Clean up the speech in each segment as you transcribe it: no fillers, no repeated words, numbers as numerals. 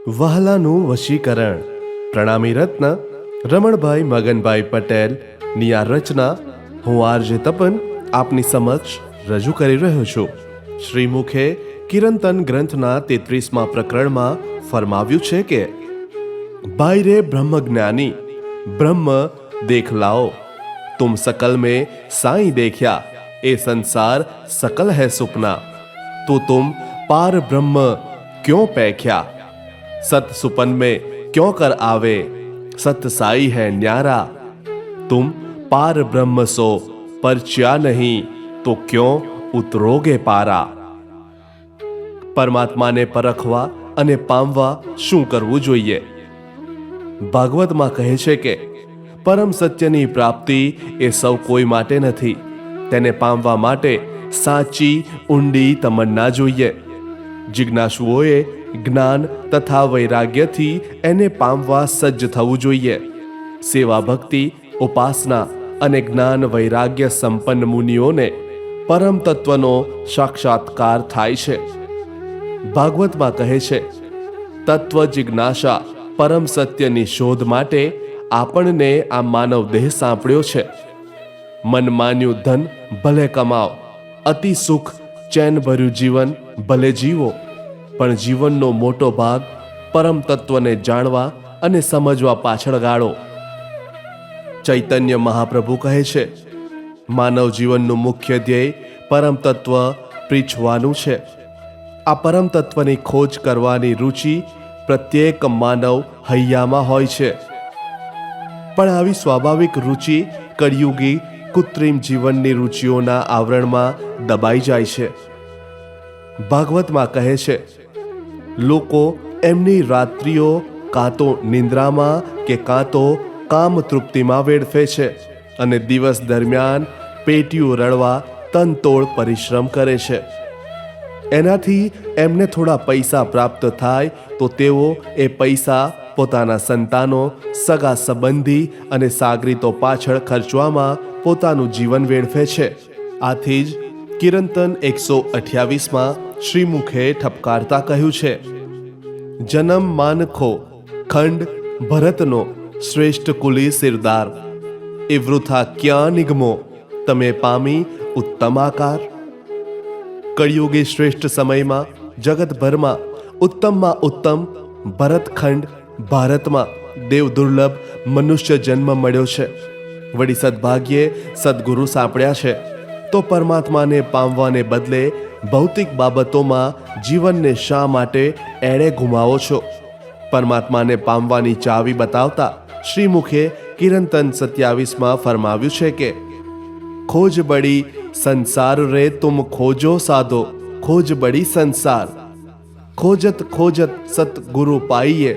વહાલાનું વશીકરણ. પ્રણામી રત્ન રમણભાઈ મગનભાઈ પટેલ ની આ રચના હું આરજે તપન આપની સમક્ષ રજૂ કરી રહ્યો છું. શ્રીમુખે કિરંતન ગ્રંથના 33મા પ્રકરણમાં ફરમાવ્યું છે કે બાયરે બ્રહ્મજ્ઞાની ब्रह्म देख लाओ, तुम सकल में साई देखा, ए संसार सकल है सुपना, तो तुम पार ब्रह्म क्यों पैख्या, सत सुपन में क्यों कर आवे, सत साई है न्यारा, तुम पार ब्रह्म सो परच्या नहीं, तो क्यों उतरोगे पारा. પરમાત્માને પરખવા અને પામવા શું કરવું જોઈએ? ભાગવતમાં કહે છે કે પરમ સત્યની પ્રાપ્તિ એ સૌ કોઈ માટે નથી. તેને પામવા માટે સાચી ઊંડી તમન્ના જોઈએ. જિજ્ઞાસુઓએ જ્ઞાન તથા વૈરાગ્યથી એને પામવા સજ્જ થવું જોઈએ. સેવા ભક્તિ ઉપાસના અને જ્ઞાન વૈરાગ્ય સંપન્ન મુનિઓને પરમ તત્વનો સાક્ષાત્કાર થાય છે. ભાગવતમાં કહે છે તત્વ જિજ્ઞાસા પરમ સત્યની શોધ માટે આપણને આ માનવ દેહ સાંપડ્યો છે. મન માન્યું ધન ભલે કમાઓ, અતિ સુખ ચેન ભર્યું જીવન ભલે જીવો, પણ જીવનનો મોટો ભાગ પરમ તત્વને જાણવા અને સમજવા પાછળ ગાળો. ચૈતન્ય મહાપ્રભુ કહે છે માનવ જીવનનું મુખ્ય ધ્યેય પરમ તત્વ પ્રીછવાનું છે. આ પરમ તત્વની ખોજ કરવાની રુચિ પ્રત્યેક માનવ હૈયામાં હોય છે. પણ આવી સ્વાભાવિક રુચિ કળિયુગી કૃત્રિમ જીવનની રુચિઓના આવરણમાં દબાઈ જાય છે. ભાગવતમાં કહે છે લોકો એમની રાત્રિઓ કાં તો નિંદ્રામાં કે કાં તો કામ તૃપ્તિમાં વેડફે છે અને દિવસ દરમિયાન પેટીઓ રળવા તનતોડ પરિશ્રમ કરે છે. એનાથી એમને થોડા પૈસા પ્રાપ્ત થાય તો તેઓ એ પૈસા પોતાના સંતાનો, સગા સંબંધી અને સાગરીતો પાછળ ખર્ચવામાં પોતાનું જીવન વેડફે છે. આથી જ કિરંતન 128માં શ્રીમુખે ઠપકારતા કહ્યું છે જન્મ માનખો ખંડ ભરતનો શ્રેષ્ઠ કુલી સિરદાર, એ વૃથા ક્યાં નિગમો તમે પામી ઉત્તમ આકાર. કળિયુગી શ્રેષ્ઠ સમયમાં જગતભરમાં ઉત્તમમાં ઉત્તમ ભરતખંડ ભારતમાં દેવ દુર્લભ મનુષ્ય જન્મ મળ્યો છે. વળી સદભાગ્યે સદગુરુ સાંપડ્યા છે તો પરમાત્માને પામવાને બદલે ભૌતિક બાબતોમાં જીવનને શા માટે એણે ગુમાવો છો? પરમાત્માને પામવાની ચાવી બતાવતા શ્રીમુખે કિરંતન 27માં ફરમાવ્યું છે કે खोज बड़ी संसार रे तुम खोजो साधो, खोज बड़ी संसार, खोजत खोजत सतगुरु पाइए,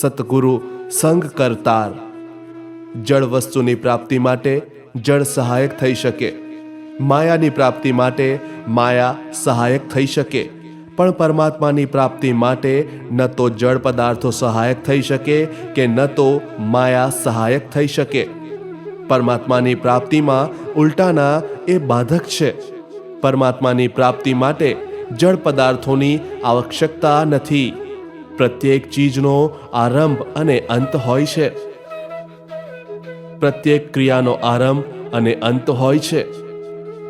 सतगुरु संग करतार. જળ વસ્તુની પ્રાપ્તિ માટે જળ સહાયક થઈ શકે, માયાની પ્રાપ્તિ માટે માયા સહાયક થઈ શકે, પણ પરમાત્માની પ્રાપ્તિ માટે ન તો જળ પદાર્થો સહાયક થઈ શકે કે ન તો માયા સહાયક થઈ શકે. પરમાત્માની પ્રાપ્તિમાં ઉલટાના એ બાધક છે. પરમાત્માની પ્રાપ્તિ માટે જળ પદાર્થોની આવશ્યકતા નથી. પ્રત્યેક ચીજનો આરંભ અને અંત હોય છે. પ્રત્યેક ક્રિયાનો આરંભ અને અંત હોય છે.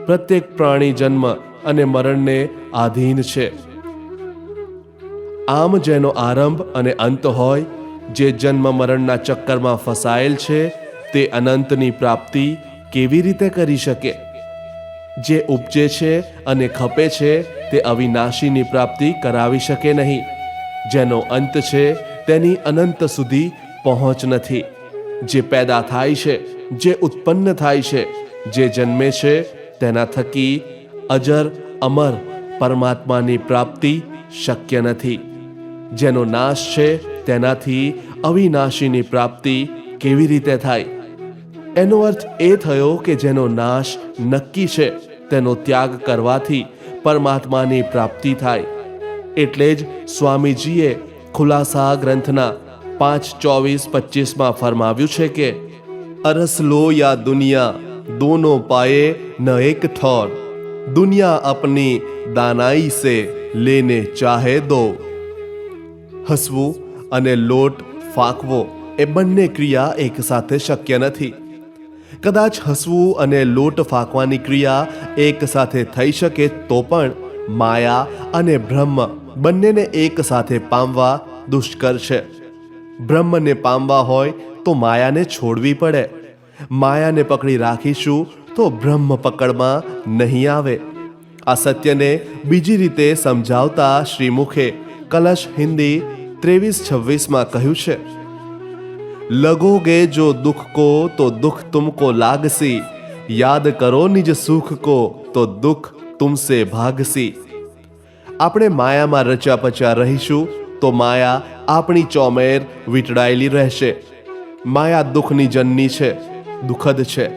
પ્રત્યેક પ્રાણી જન્મ અને મરણને આધીન છે. આમ જેનો આરંભ અને અંત હોય, જે જન્મ મરણના ચક્કરમાં ફસાયેલ છે, તે અનંતની પ્રાપ્તિ કેવી રીતે કરી શકે? જે ઉપજે છે અને ખપે છે તે અવિનાશીની પ્રાપ્તિ કરાવી શકે નહીં. જેનો અંત છે તેની અનંત સુધી પહોંચ નથી. જે પેદા થાય છે, જે ઉત્પન્ન થાય છે, જે જન્મે છે, તેના થકી અજર અમર પરમાત્માની પ્રાપ્તિ શક્ય નથી. જેનો નાશ છે તેનાથી અવિનાશીની પ્રાપ્તિ કેવી રીતે થાય? એનો અર્થ એ થયો કે જેનો નાશ નક્કી છે તેનો ત્યાગ કરવાથી પરમાત્માની પ્રાપ્તિ થાય. એટલે જ સ્વામીજીએ ખુલાસા ગ્રંથના 5:24-25માં ફરમાવ્યું છે કે અરસ લો યા દુનિયા દોનો પાયે ન એક ઠોર, दुनिया अपनी दानाई से लेने चाहे दो. હસવું અને લોટ ફાંકવો એ બંને ક્રિયા એકસાથે શક્ય નથી. કદાચ હસવું અને લોટ ફાંકવાની ક્રિયા એક સાથે થઈ શકે તો પણ માયા અને બ્રહ્મ બંનેને એક સાથે પામવા દુષ્કર છે. બ્રહ્મને પામવા હોય તો માયાને છોડવી પડે. માયાને પકડી રાખીશું તો બ્રહ્મ પકડમાં નહીં આવે. આ સત્યને બીજી રીતે સમજાવતા શ્રીમુખે કલશ હિન્દી 23-26 કહ્યું છે, लगोगे जो दुख को तो दुख तुमको लागसी, याद करो निज सुख को तो दुख तुमसे भागसी. આપણે માયામાં રચ્યા પચ્યા રહીશું તો માયા આપણી ચોમેર વીંટળાયેલી રહેશે. માયા દુઃખની જનની છે, દુઃખદ છે.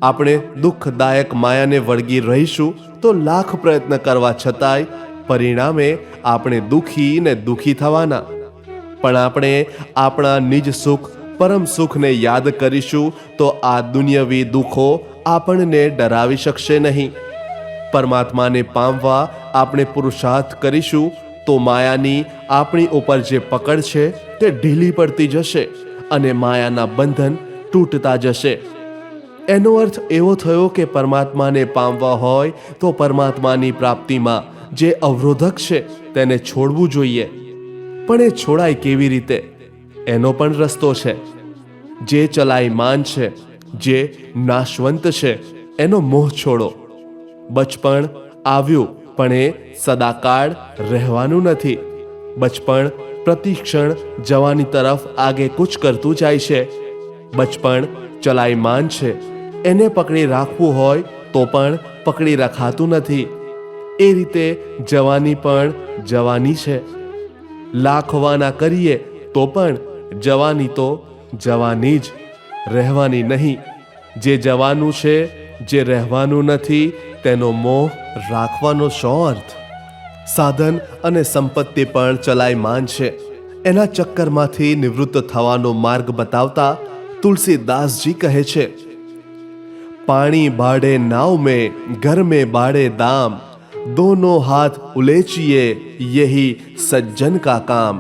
આપણે દુઃખદાયક માયાને વળગી રહીશું તો લાખ પ્રયત્ન કરવા છતાંય પરિણામે આપણે દુઃખી ને દુઃખી થવાના. પણ આપણે આપણા નિજ સુખ પરમ સુખને યાદ કરીશું તો આ દુનિયાવી દુઃખો આપણને ડરાવી શકશે નહીં. પરમાત્માને પામવા આપણે પુરુષાર્થ કરીશું તો માયાની આપણી ઉપર જે પકડ છે તે ઢીલી પડતી જશે અને માયાના બંધન તૂટતા જશે. એનો અર્થ એવો થયો કે પરમાત્માને પામવા હોય તો પરમાત્માની પ્રાપ્તિમાં જે અવરોધક છે તેને છોડવું જોઈએ. પણ એ છોડાય કેવી રીતે? એનો પણ રસ્તો છે. જે ચલાયમાન છે, જે નાશવંત છે, એનો મોહ છોડો. બચપણ આવ્યું પણ એ સદાકાળ રહેવાનું નથી. બચપણ પ્રતિક્ષણ જવાની તરફ આગે કૂચ કરતું જાય છે. બચપણ ચલાયમાન છે, એને પકડી રાખવું હોય તો પણ પકડી રખાતું નથી. એ રીતે જવાની પણ જવાની છે. લાખવાના કરીએ તો પણ જવાની તો જવાની જ, રહેવાની નહીં. જે જવાનું છે, જે રહેવાનું નથી, તેનો મોહ રાખવાનો શો અર્થ? સાધન અને સંપત્તિ પણ ચલાયમાન છે. એના ચક્કરમાંથી નિવૃત્ત થવાનો માર્ગ બતાવતા તુલસીદાસજી કહે છે, પાણી બાળે નાવ में घर में बाड़े दाम, दोनों हाथ उलेचिए यही सज्जन का काम.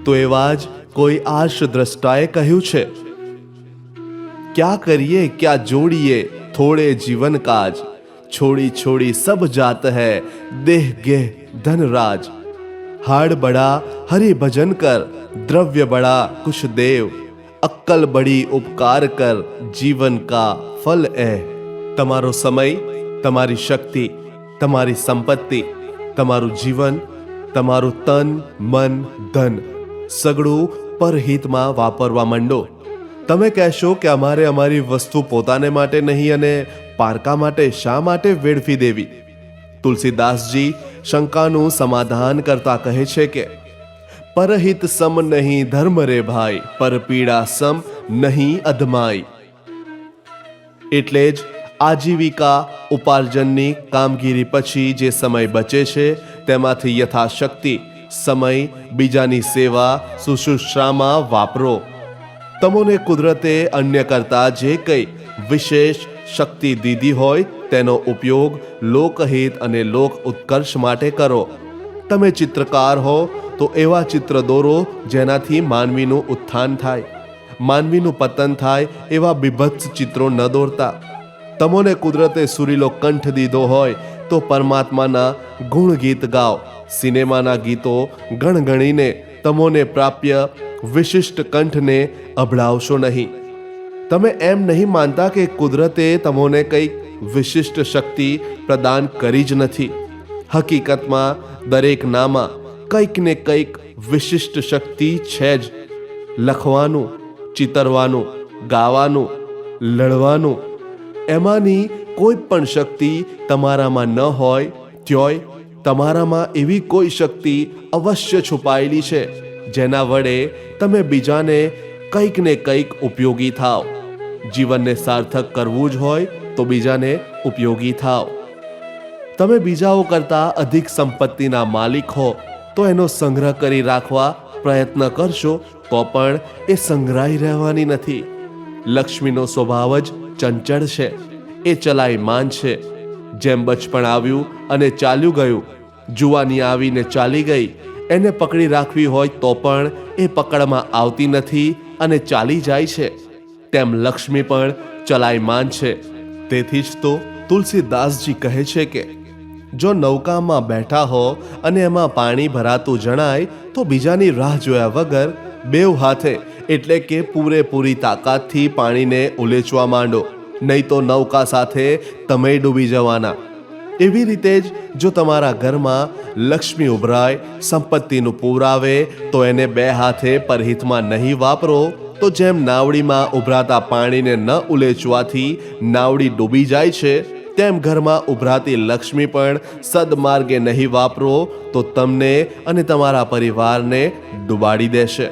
તો એવા જ કોઈ આર્ષ દ્રષ્ટાએ કહ્યું છે, क्या करिए क्या जोड़िए थोड़े जीवन काज, छोड़ी छोड़ी सब जात है देह गेह धन राज. हाड़ बड़ा हरि भजन कर, द्रव्य बड़ा कुछ देव, अक्कल बड़ी उपकार कर जीवन का फल है. તમારો સમય, તમારી શક્તિ, તમારી સંપત્તિ, તમારું જીવન, તમારું તન મન ધન સગળું પરહિતમાં વાપરવા માંડો. તમે કહેશો કે અમારે અમારી વસ્તુ પોતાને માટે નહીં અને પારકા માટે શા માટે વેડફી દેવી? તુલસીદાસજી શંકાનું સમાધાન કરતા કહે છે કે પરહિત સમ નહીં ધર્મ રે ભાઈ, પર પીડા સમ નહીં અધમાઈ. એટલે જ આજીવિકા ઉપાર્જનની કામગીરી પછી જે સમય બચે છે તેમાંથી યથાશક્તિ સમય બીજાની સેવા શુશ્રૂષામાં વાપરો. તમોને કુદરતે અન્ય કરતા જે કંઈ વિશેષ શક્તિ દીધી હોય તેનો ઉપયોગ લોકહિત અને લોક ઉત્કર્ષ માટે કરો. તમે ચિત્રકાર હો તો એવા ચિત્ર દોરો જેનાથી માનવીનું ઉત્થાન થાય, માનવીનું પતન થાય એવા બીભત્સ ચિત્રો ન દોરતા. તમોને કુદરતે સુરીલો કંઠ દીધો હોય તો પરમાત્માના ગુણ ગીત ગાઓ. સિનેમાના ગીતો ગણગણીને તમોને પ્રાપ્ય વિશિષ્ટ કંઠને અભડાવશો નહીં. તમે એમ નહીં માનતા કે કુદરતે તમોને કંઈક વિશિષ્ટ શક્તિ પ્રદાન કરી જ નથી. હકીકતમાં દરેક નામાં કંઈક ને કંઈક વિશિષ્ટ શક્તિ છે જ. લખવાનું, ચિતરવાનું, ગાવાનું, લડવાનું, એમાંની કોઈ પણ શક્તિ તમારામાં ન હોય ત્યોય તમારામાં એવી કોઈ શક્તિ અવશ્ય છુપાયેલી છે જેના વડે તમે બીજાને કંઈક ને કંઈક ઉપયોગી થાવ. જીવનને સાર્થક કરવું જ હોય તો બીજાને ઉપયોગી થાવ. તમે બીજાઓ કરતાં અધિક સંપત્તિના માલિક હો તો એનો સંગ્રહ કરી રાખવા પ્રયત્ન કરશો તો પણ એ સંગ્રહી રહેવાની નથી. લક્ષ્મીનો સ્વભાવ જ ચંચળ છે, એ ચલાયમાન છે. જેમ બચપણ આવ્યું અને ચાલ્યું ગયું, જુવાની આવીને ચાલી ગઈ, એને પકડી રાખવી હોય તો પણ એ પકડમાં આવતી નથી અને ચાલી જાય છે, તેમ લક્ષ્મી પણ ચલાયમાન છે. તેથી જ તો તુલસીદાસજી કહે છે કે જો નૌકામાં બેઠા હો અને એમાં પાણી ભરાતું જણાય તો બીજાની રાહ જોયા વગર બેવ હાથે એટલે કે પૂરેપૂરી તાકાતથી પાણીને ઉલેચવા માંડો, નહીં તો નૌકા સાથે તમે ડૂબી જવાના. એવી રીતે જ જો તમારા ઘરમાં લક્ષ્મી ઉભરાય, સંપત્તિનું પૂર આવે તો એને બે હાથે પરહિતમાં નહીં વાપરો, તો જેમ નાવડીમાં ઉભરાતા પાણીને ન ઉલેચવાથી નાવડી ડૂબી જાય છે, તેમ ઘરમાં ઉભરાતી લક્ષ્મી પણ સદમાર્ગે નહીં વાપરો તો તમને અને તમારા પરિવારને ડૂબાડી દેશે.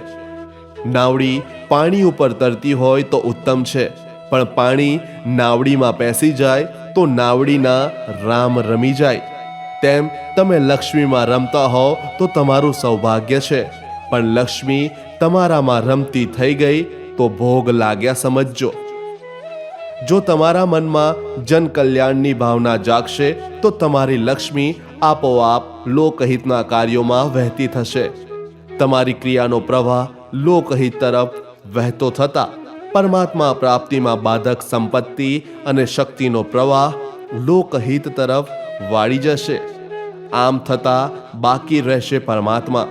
નાવડી પાણી ઉપર તરતી હોય તો ઉત્તમ છે, પણ પાણી નાવડીમાં પેસી જાય તો નાવડીના રામ રમી જાય. તેમ તમે લક્ષ્મીમાં રમતા હો તો તમારું સૌભાગ્ય છે, પણ લક્ષ્મી તમારામાં રમતી થઈ ગઈ તો ભોગ લાગ્યા સમજજો. જો તમારા મનમાં જન કલ્યાણની ભાવના જાગશે તો તમારી લક્ષ્મી આપોઆપ લોકહિતના કાર્યોમાં વહેતી થશે. તમારી ક્રિયાનો પ્રવાહ લોકહિત તરફ વહેતો થતા પરમાત્મા પ્રાપ્તિમાં બાધક સંપત્તિ અને શક્તિનો પ્રવાહ લોકહિત તરફ વાળી જશે. આમ થતા બાકી રહેશે પરમાત્મા.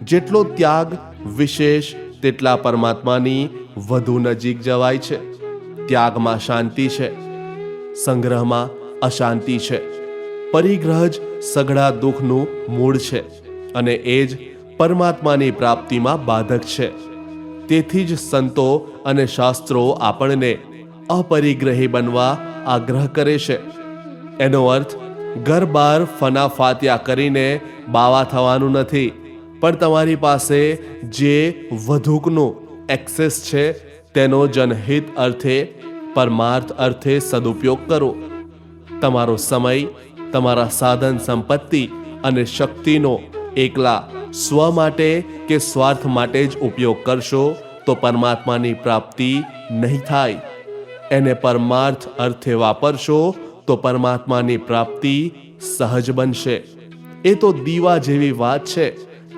જેટલો ત્યાગ વિશેષ તેટલા પરમાત્માની વધુ નજીક જવાય છે. ત્યાગમાં શાંતિ છે, સંગ્રહમાં અશાંતિ છે. પરિગ્રહ જ સઘળા દુઃખનું મૂળ છે અને એ જ પરમાત્માની પ્રાપ્તિમાં બાધક છે. તેથી જ સંતો અને શાસ્ત્રો આપણને અપરિગ્રહી બનવા આગ્રહ કરે છે. એનો અર્થ ઘર બહાર ફનાફાત્યા કરીને બાવા થવાનું નથી, પણ તમારી પાસે જે વધુકનું એક્સેસ છે તેનો જનહિત અર્થે, પરમાર્થ અર્થે સદુપયોગ કરો. તમારો સમય, તમારા સાધન સંપત્તિ અને શક્તિનો એકલા સ્વ માટે કે સ્વાર્થ માટે જ ઉપયોગ કરશો તો પરમાત્માની પ્રાપ્તિ નહીં થાય. એને પરમાર્થ અર્થે વાપરશો તો પરમાત્માની પ્રાપ્તિ સહજ બનશે. એ તો દીવા જેવી વાત છે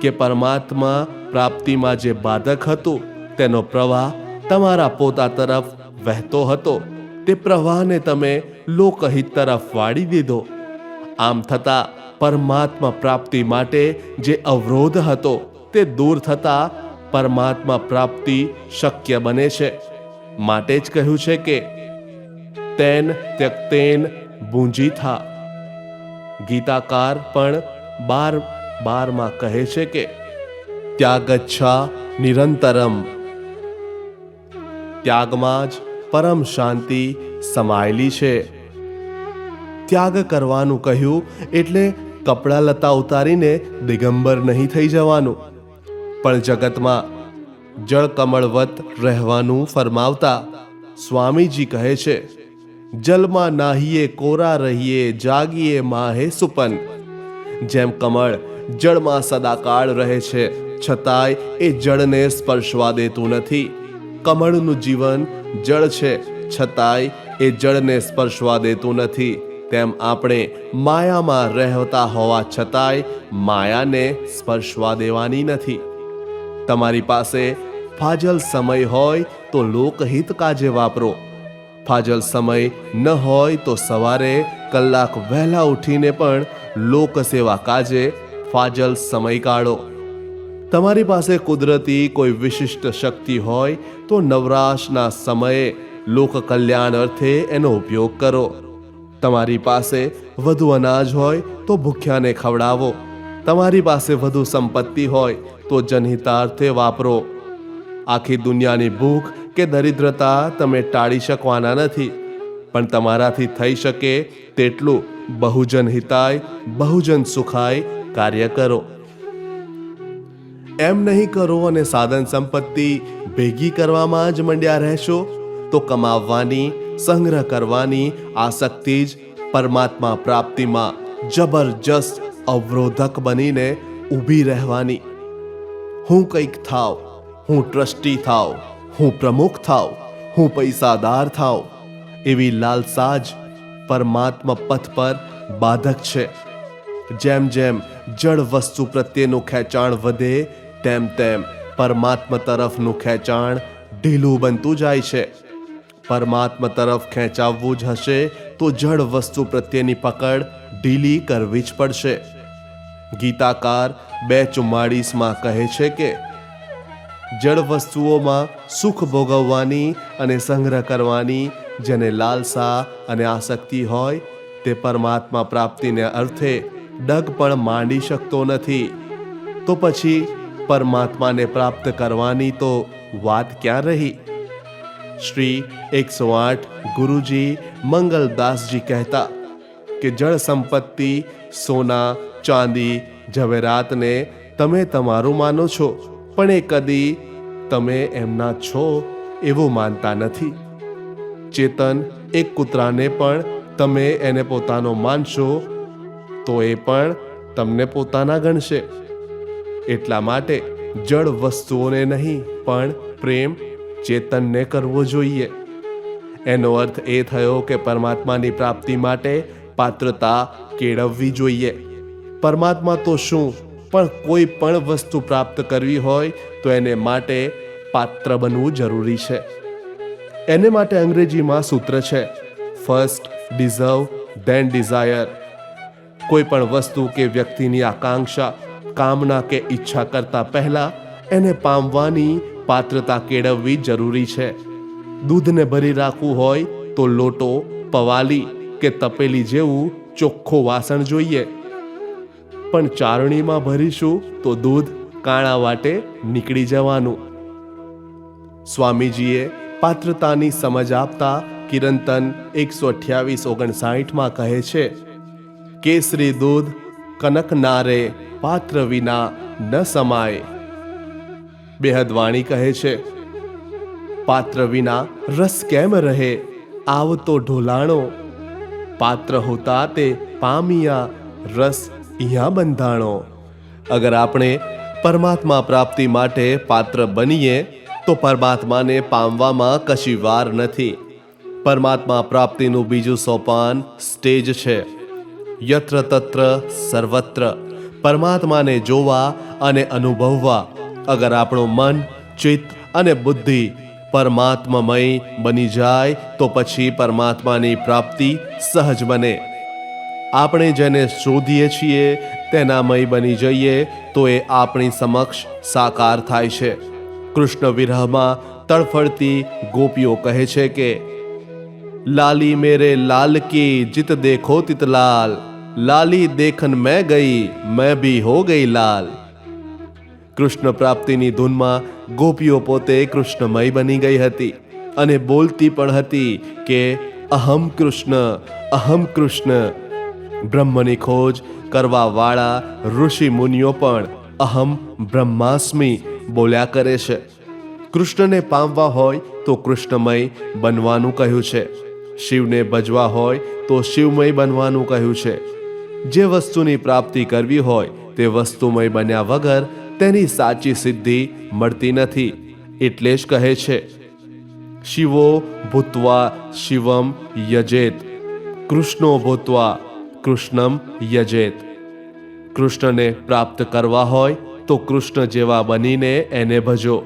કે પરમાત્મા પ્રાપ્તિમાં જે બાધક હતું તેનો પ્રવાહ તમારા પોતા તરફ વહેતો હતો, તે પ્રવાહને તમે લોકહિત તરફ વાળી દીધો. આમ થતા પરમાત્મા પ્રાપ્તિ માટે જે અવરોધ હતો તે દૂર થતા પરમાત્મા પ્રાપ્તિ શક્ય બને છે. માટે જ કહ્યું છે કે તેન ત્યક્તેન ભૂંજી થા. ગીતાકાર પણ 12:12 કહે છે કે ત્યાગચ્છા નિરંતરમ. ત્યાગમાં જ પરમ શાંતિ સમાયેલી છે. ત્યાગ કરવાનું કહ્યું એટલે કપડાં લતા ઉતારીને દિગંબર નહીં થઈ જવાનું, પણ જગતમાં જળકમળવત રહેવાનું ફરમાવતા સ્વામીજી કહે છે, જલમાં નાહીએ કોરા રહીએ જાગીએ માહે સુપન. જેમ કમળ જળમાં સદાકાળ રહે છે છતાંય એ જળને સ્પર્શવા દેતું નથી. કમળનું જીવન જળ છે છતાંય એ જળને સ્પર્શવા દેતું નથી. તેમ આપણે માયામાં રહેતા હોવા છતાંય માયાને સ્પર્શવા દેવાની નથી. તમારી પાસે ફાજલ સમય હોય તો લોકહિત કાજે વાપરો. ફાજલ સમય ન હોય તો સવારે કલાક વહેલા ઉઠીને પણ લોકસેવા કાજે ફાજલ સમય કાઢો. તમારી પાસે કુદરતી કોઈ વિશિષ્ટ શક્તિ હોય તો નવરાશના સમયે લોક કલ્યાણ અર્થે એનો ઉપયોગ કરો. તમારી પાસે વધુ અનાજ હોય તો ભૂખ્યાને ખવડાવો. તમારી પાસે વધુ સંપત્તિ હોય તો જનહિતાર્થે વાપરો. આખી દુનિયાની ભૂખ કે દરિદ્રતા તમે ટાળી શકવાના નથી, પણ તમારાથી થઈ શકે તેટલું બહુજન હિતાય બહુજન સુખાય કાર્ય કરો. એમ નહીં કરો અને સાધન સંપત્તિ ભેગી કરવામાં જ મંડ્યા રહેશો તો કમાવવાની, સંગ્રહ કરવાની આસક્તિ જ પરમાત્મા પ્રાપ્તિમાં જબરજસ્ત અવરોધક બનીને ઊભી રહેવાની. હું કંઈક થાવ, હું ટ્રસ્ટી થાવ, હું પ્રમુખ થાવ, હું પૈસાદાર થાવ, એવી લાલસા જ પરમાત્મા પથ પર બાધક છે. જેમ જેમ જળ વસ્તુ પ્રત્યેનું ખેંચાણ વધે તેમ તેમ પરમાત્મા તરફનું ખેંચાણ ઢીલું બનતું જાય છે. પરમાત્મા તરફ ખેંચાવવું જ હશે તો જળ વસ્તુ પ્રત્યેની પકડ ઢીલી કરવી જ પડશે. ગીતાકાર 2:44 કહે છે કે જળ વસ્તુઓમાં સુખ ભોગવવાની અને સંગ્રહ કરવાની જેને લાલસા અને આસક્તિ હોય તે પરમાત્મા પ્રાપ્તિને અર્થે ડગ પણ માંડી શકતો નથી. તો પછી પરમાત્માને પ્રાપ્ત કરવાની તો વાત ક્યાં રહી? શ્રી 108 ગુરુજી મંગલદાસજી કહેતા કે જળ સંપત્તિ, સોના, ચાંદી, ઝવેરાતને તમે તમારું માનો છો, પણ એ કદી તમે એમના છો એવું માનતા નથી. ચેતન એક કૂતરાને પણ તમે એને પોતાનો માનશો તો એ પણ તમને પોતાના ગણશે. એટલા માટે જળ વસ્તુઓને નહીં પણ પ્રેમ ચેતનને કરવો જોઈએ. એનો અર્થ એ થયો કે પરમાત્માની પ્રાપ્તિ માટે પાત્રતા કેળવવી જોઈએ. પરમાત્મા તો શું, પણ કોઈ પણ વસ્તુ પ્રાપ્ત કરવી હોય તો એને માટે પાત્ર બનવું જરૂરી છે. એને માટે અંગ્રેજીમાં સૂત્ર છે, ફર્સ્ટ ડિઝર્વ ધેન ડિઝાયર. કોઈ પણ વસ્તુ કે વ્યક્તિની આકાંક્ષા, કામના કે ઈચ્છા કરતા પહેલા એને પામવાની પાત્રતા કેળવવી જરૂરી છે. દૂધને ભરી રાખવું હોય તો લોટો, પવાલી કે તપેલી જેવું ચોખ્ખું વાસણ જોઈએ, પણ ચારણીમાં ભરીશું તો દૂધ કાણા વાટે નીકળી જવાનું. સ્વામીજીએ પાત્રતાની સમજ આપતા કિરંતન 128:59 કહે છે, કેસરી દૂધ કનક નારે પાત્ર વિના ન સમાય. બેહદવાણી કહે છે, પાત્ર વિના રસ કેમ રહે આવતો ઢોલાણો, પાત્ર હોતા તે પામિયા રસ અહીંયા બંધાણો. અગર આપણે પરમાત્મા પ્રાપ્તિ માટે પાત્ર બનીએ તો પરમાત્માને પામવામાં કશી વાર નથી. પરમાત્મા પ્રાપ્તિનું બીજું સોપાન સ્ટેજ છે. યત્ર તત્ર સર્વત્ર પરમાત્માને જોવા અને અનુભવવા અગર આપણું મન, ચિત્ત અને બુદ્ધિ પરમાત્મામય બની જાય તો પછી પરમાત્માની પ્રાપ્તિ સહજ બને. આપણે જેને શોધીએ છીએ તેનામય બની જઈએ તો એ આપણી સમક્ષ સાકાર થાય છે. કૃષ્ણ વિરહમાં તડફડતી ગોપીઓ કહે છે કે લાલી મેરે લાલ કી જીત દેખો તિત લાલ, લાલી દેખન મેં ગઈ મેં ભી હો ગઈ લાલ. કૃષ્ણ પ્રાપ્તિની ધૂનમાં ગોપીઓ પોતે કૃષ્ણમય બની ગઈ હતી અને બોલતી પણ હતી કે અહમ કૃષ્ણ, અહમ કૃષ્ણ. બ્રહ્મની ખોજ કરવા વાળા ઋષિ મુનિઓ પણ અહમ બ્રહ્માસ્મિ બોલ્યા કરે છે. કૃષ્ણને પામવા હોય તો કૃષ્ણમય બનવાનું કહ્યું છે. શિવને ભજવા હોય તો શિવમય બનવાનું કહ્યું છે. જે વસ્તુની પ્રાપ્તિ કરવી હોય તે વસ્તુમય બન્યા વગર તેની સાચી સિદ્ધિ મળતી નથી. એટલે જ કહે છે, શિવો ભૂત્વા શિવમ યજેત, કૃષ્ણો ભૂત્વા કૃષ્ણમ યજેત. કૃષ્ણને પ્રાપ્ત કરવા હોય તો કૃષ્ણ જેવા બનીને એને ભજો.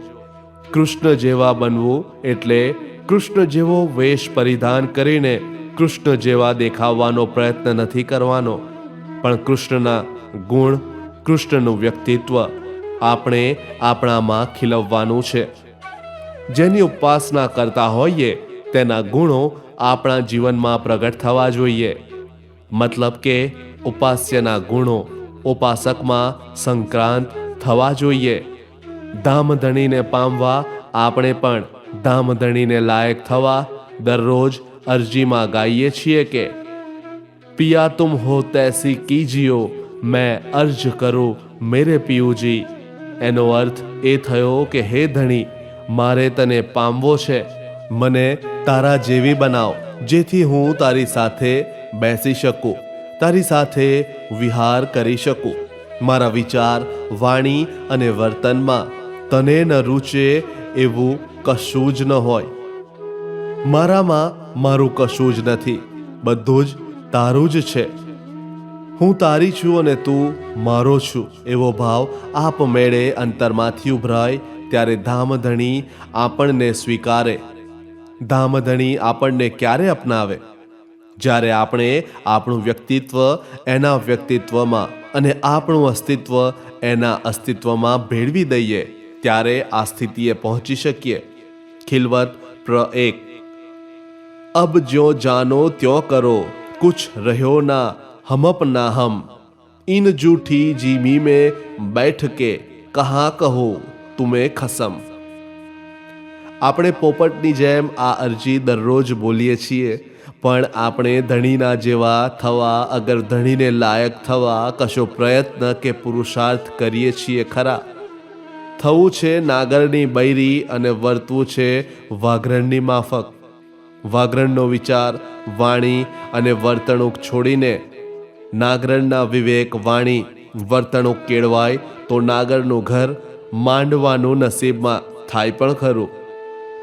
કૃષ્ણ જેવા બનવું એટલે કૃષ્ણ જેવો વેશ પરિધાન કરીને કૃષ્ણ જેવા દેખાવાનો પ્રયત્ન નથી કરવાનો, પણ કૃષ્ણના ગુણ, કૃષ્ણનું વ્યક્તિત્વ આપણે આપણામાં ખીલવવાનું છે. જેની ઉપાસના કરતા હોઈએ તેના ગુણો આપણા જીવનમાં પ્રગટ થવા જોઈએ. મતલબ કે ઉપાસ્યના ગુણો ઉપાસકમાં સંક્રાંત થવા જોઈએ. ધામધણીને પામવા આપણે પણ ધામધણીને લાયક થવા દરરોજ અરજીમાં ગાઈએ છીએ કે પિયા તુમ હો તૈસી કીજિયો મેં અર્જ કરું મેરે પિયુજી. એનો અર્થ એ થયો કે હે ધણી, મારે તને પામવો છે, મને તારા જેવી બનાવ જેથી હું તારી સાથે બેસી શકું, તારી સાથે વિહાર કરી શકું. મારા વિચાર, વાણી અને વર્તનમાં તને ન રૂચે એવું કશું જ ન હોય. મારામાં મારું કશું જ નથી, બધું જ તારું જ છે. હું તારી છું અને તું મારો છું એવો ભાવ આપમેળે અંતરમાંથી ઉભરાય ત્યારે ધામધણી આપણને સ્વીકારે. ધામધણી આપણને ક્યારે અપનાવે? જ્યારે આપણે આપણું વ્યક્તિત્વ એના વ્યક્તિત્વમાં અને આપણું અસ્તિત્વ એના અસ્તિત્વમાં ભેળવી દઈએ ત્યારે આ સ્થિતિએ પહોંચી શકીએ. ખિલવત પ્ર 1. અબ જ્યો જાનો ત્યો કરો, કુછ રહ્યો ના હમ અપના હમ, ઇન જૂઠી જીમી में बैठ के कहाँ કહો તુમે ખસમ. આપણે પોપટની જેમ આ અરજી દરરોજ બોલીએ છીએ, પણ આપણે ધણીના જેવા થવા અગર ધણીને લાયક થવા કશો પ્રયત્ન કે પુરુષાર્થ કરીએ છીએ ખરા? થવું છે નાગરની બૈરી અને વર્તવું છે વાઘરણની માફક. વાઘરણનો વિચાર, વાણી અને વર્તણૂક છોડીને નાગરણના વિવેક, વાણી, વર્તણૂક કેળવાય તો નાગરનું ઘર માંડવાનું નસીબમાં થાય પણ ખરું.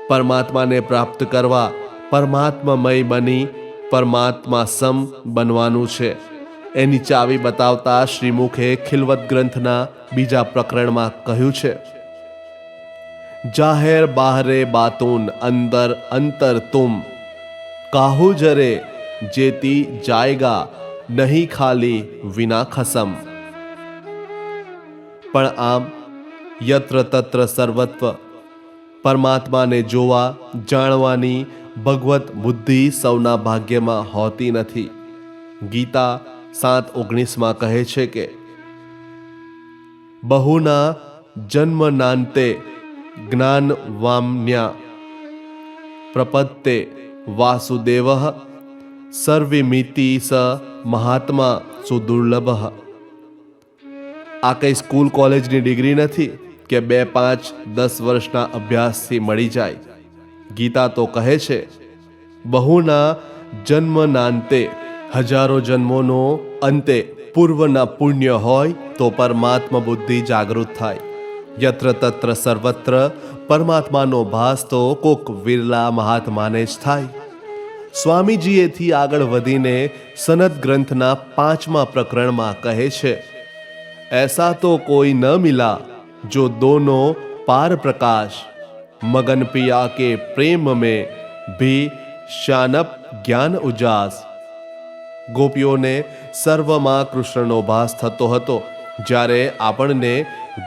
પરમાત્માને પ્રાપ્ત કરવા પરમાત્મામય બની પરમાત્મા સમ બનવાનું છે. એની ચાવી બતાવતા શ્રીમુખે ખિલવત ગ્રંથના 2 પ્રકરણમાં કહ્યું છે, જાહેર બાહરે બાતૂન અંદર અંતર તુમ, કાહુ જરે જેતી જાયગા નહીં ખાલી વિના ખસમ. પણ આમ યત્ર તત્ર સર્વત્વ પરમાત્માને જોવા જાણવાની ભગવત બુદ્ધિ સૌના ભાગ્યમાં હોતી નથી. ગીતા 7:19 કહે છે કે બહુના જન્મનાંતે જ્ઞાન વામ્યા પ્રપત્તે વાસુદેવ સર્વિમિતિ સ મહાત્મા સુદુર્લભ. આ કઈ સ્કૂલ કોલેજની ડિગ્રી નથી કે 2, 5, 10 વર્ષના અભ્યાસથી મળી જાય. ગીતા તો કહે છે બહુના જન્મનાંતે, હજારો જન્મોનો અંતે પૂર્વના પુણ્ય હોય તો પરમાત્મા બુદ્ધિ જાગૃત થાય. યત્ર તત્ર સર્વત્ર પરમાત્માનો ભાસ તો કોક વિરલા મહાત્માને જ થાય. સ્વામીજીએથી આગળ વધીને સનદ ગ્રંથના 5મા પ્રકરણમાં કહે છે, ऐसा तो कोई न मिला जो दोनों पार प्रकाश, मगन पिया के प्रेम में भी शानप ज्ञान उजास. ગોપીઓને સર્વમાં કૃષ્ણનો ભાસ થતો હતો, જ્યારે આપણને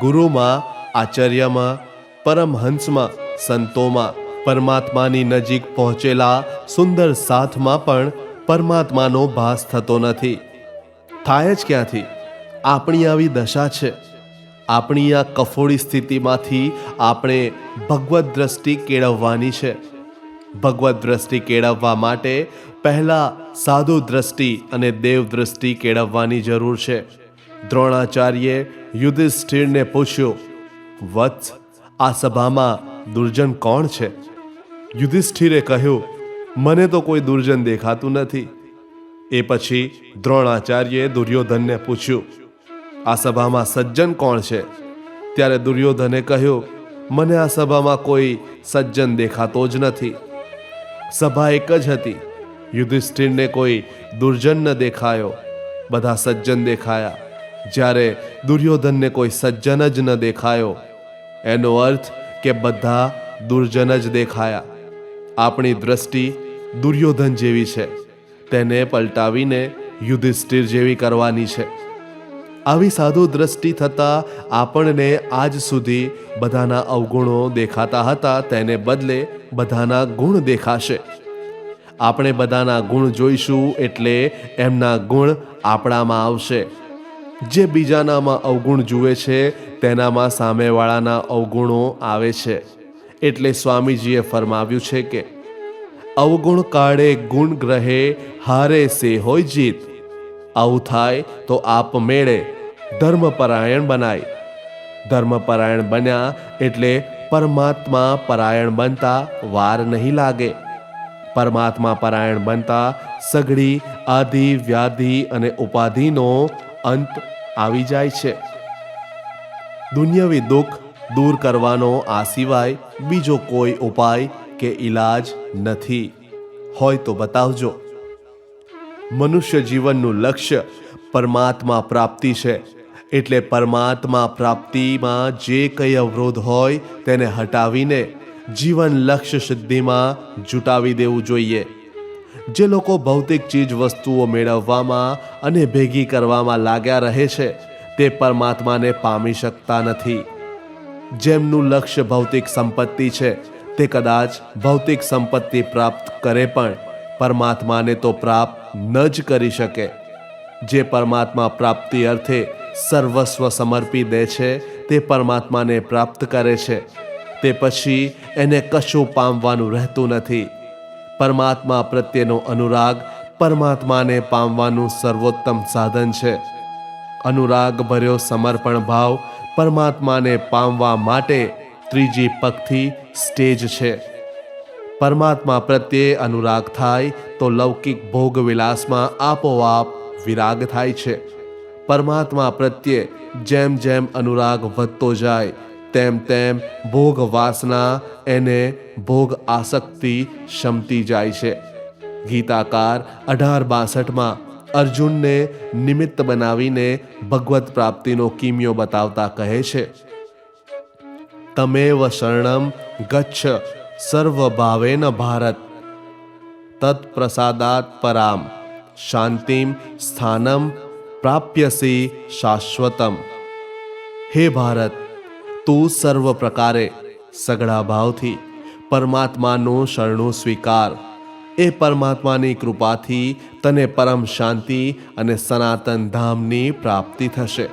ગુરુમાં, આચાર્યમાં, પરમહંસમાં, સંતોમાં, પરમાત્માની નજીક પહોંચેલા સુંદર સાથમાં પણ પરમાત્માનો ભાસ થતો નથી. થાય જ ક્યાંથી? આપણી આવી દશા છે. આપણી આ કફોડી સ્થિતિમાંથી આપણે ભગવત દ્રષ્ટિ કેળવવાની છે. ભગવત દ્રષ્ટિ કેળવવા માટે પહેલા સાધુ દ્રષ્ટિ અને દેવ દ્રષ્ટિ કેળવવાની જરૂર છે. દ્રોણાચાર્યે યુધિષ્ઠિરને પૂછ્યું, વત્સ, આ સભામાં દુર્જન કોણ છે? યુધિષ્ઠિરે કહ્યું, મને તો કોઈ દુર્જન દેખાતું નથી. એ પછી દ્રોણાચાર્યે દુર્યોધનને પૂછ્યું, આ સભામાં સજ્જન કોણ છે? ત્યારે દુર્યોધને કહ્યું, મને આ સભામાં કોઈ સજ્જન દેખાતો જ નથી. સભા એક જ હતી. યુધિષ્ઠિરને કોઈ દુર્જન ન દેખાયો, બધા સજ્જન દેખાયા. જ્યારે દુર્યોધનને કોઈ સજ્જન જ ન દેખાયો, એનો અર્થ કે બધા દુર્જન જ દેખાયા. આપણી દ્રષ્ટિ દુર્યોધન જેવી છે, તેને પલટાવીને યુધિષ્ઠિર જેવી કરવાની છે. આવી સાધુ દ્રષ્ટિ થતાં આપણને આજ સુધી બધાના અવગુણો દેખાતા હતા, તેને બદલે બધાના ગુણ દેખાશે. આપણે બધાના ગુણ જોઈશું એટલે એમના ગુણ આપણામાં આવશે. જે બીજાનામાં અવગુણ જુએ છે તેનામાં સામેવાળાના અવગુણો આવે છે. એટલે સ્વામીજીએ ફરમાવ્યું છે કે અવગુણ કાળે ગુણ ગ્રહે હારે સે હોય જીત. આવું થાય તો આપમેળે ધર્મપરાયણ બનાય. ધર્મપરાયણ બન્યા એટલે પરમાત્મા પરાયણ બનતા વાર નહીં લાગે. પરમાત્મા પરાયણ બનતા સઘળી આદિ, વ્યાધિ અને ઉપાધિનો અંત આવી જાય છે. દુનિયાવી દુઃખ દૂર કરવાનો આ સિવાય બીજો કોઈ ઉપાય કે ઈલાજ નથી. હોય તો બતાવજો. મનુષ્ય જીવનનું લક્ષ્ય પરમાત્મા પ્રાપ્તિ છે, એટલે પરમાત્મા પ્રાપ્તિમાં જે કંઈ અવરોધ હોય તેને હટાવીને જીવન લક્ષ્ય સિદ્ધિમાં જુટાવી દેવું જોઈએ. જે લોકો ભૌતિક ચીજ વસ્તુઓ મેળવવામાં અને ભેગી કરવામાં લાગ્યા રહે છે તે પરમાત્માને પામી શકતા નથી. જેમનું લક્ષ્ય ભૌતિક સંપત્તિ છે તે કદાચ ભૌતિક સંપત્તિ પ્રાપ્ત કરે પણ પરમાત્માને તો પ્રાપ્ત ન જ કરી શકે. જે પરમાત્મા પ્રાપ્તિ અર્થે સર્વસ્વ સમર્પી દે છે તે પરમાત્માને પ્રાપ્ત કરે છે. તે પછી એને કશું પામવાનું રહેતું નથી. પરમાત્મા પ્રત્યેનો અનુરાગ પરમાત્માને પામવાનું સર્વોત્તમ સાધન છે. અનુરાગ ભર્યો સમર્પણ ભાવ પરમાત્માને પામવા માટે ત્રીજી પગથી સ્ટેજ છે. પરમાત્મા પ્રત્યે અનુરાગ થાય તો લૌકિક ભોગ વિલાસમાં આપોઆપ વિરાગ થાય છે. પરમાત્મા પ્રત્યે જેમ જેમ અનુરાગ વધતો જાય તેમ તેમ ભોગ વાસના એને ભોગ આસક્તિ શમતી જાય છે. ગીતાકાર 1862માં અર્જુનને નિમિત્ત બનાવીને ભગવત પ્રાપ્તિનો કિમિયો બતાવતા કહે છે, તમેવ શરણમ ગચ્છ સર્વભાવેન ભારત તત્પ્રસાદાત પરામ શાંતિમ સ્થાનમ પ્રાપ્યસી શાશ્વતમ. હે ભારત, તું સર્વ પ્રકારે સઘળા ભાવથી પરમાત્માનું શરણું સ્વીકાર. એ પરમાત્માની કૃપાથી તને પરમ શાંતિ અને સનાતન ધામની પ્રાપ્તિ થશે.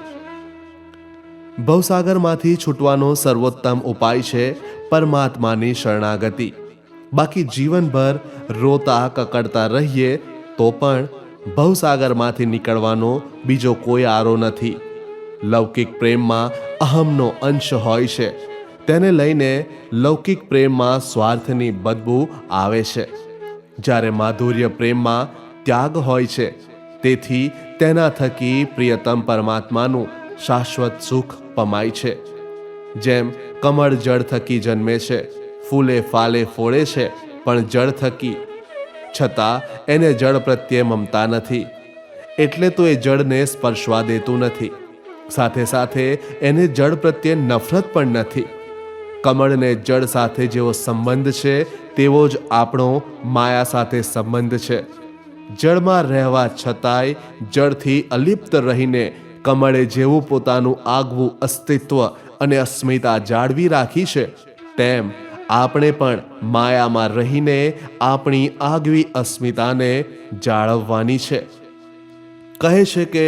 ભવસાગરમાંથી છૂટવાનો સર્વોત્તમ ઉપાય છે પરમાત્માની શરણાગતિ. બાકી જીવનભર રોતા કકડતા રહીએ તો પણ ભવસાગરમાંથી નીકળવાનો બીજો કોઈ આરો નથી. લૌકિક પ્રેમમાં અહમનો અંશ હોય છે. તેને લઈને લૌકિક પ્રેમમાં સ્વાર્થની બદબૂ આવે છે, જ્યારે માધુર્ય પ્રેમમાં ત્યાગ હોય છે. તેથી તેના થકી પ્રિયતમ પરમાત્માનું શાશ્વત સુખ પમાય છે. જેમ કમળ જળ થકી જન્મે છે, ફૂલે ફાલે ફોડે છે, પણ જળ થકી, છતાં એને જળ પ્રત્યે મમતા નથી, એટલે તો એ જળને સ્પર્શવા દેતું નથી. સાથે સાથે એને જળ પ્રત્યે નફરત પણ નથી. કમળને જળ સાથે જેવો સંબંધ છે તેવો જ આપણો માયા સાથે સંબંધ છે. જળમાં રહેવા છતાંય જળથી અલિપ્ત રહીને કમળે જેવું પોતાનું આગવું અસ્તિત્વ અને અસ્મિતા જાળવી રાખી છે, તેમ આપણે પણ માયામાં રહીને આપણી આગવી અસ્મિતાને જાળવવાની છે. કહે છે કે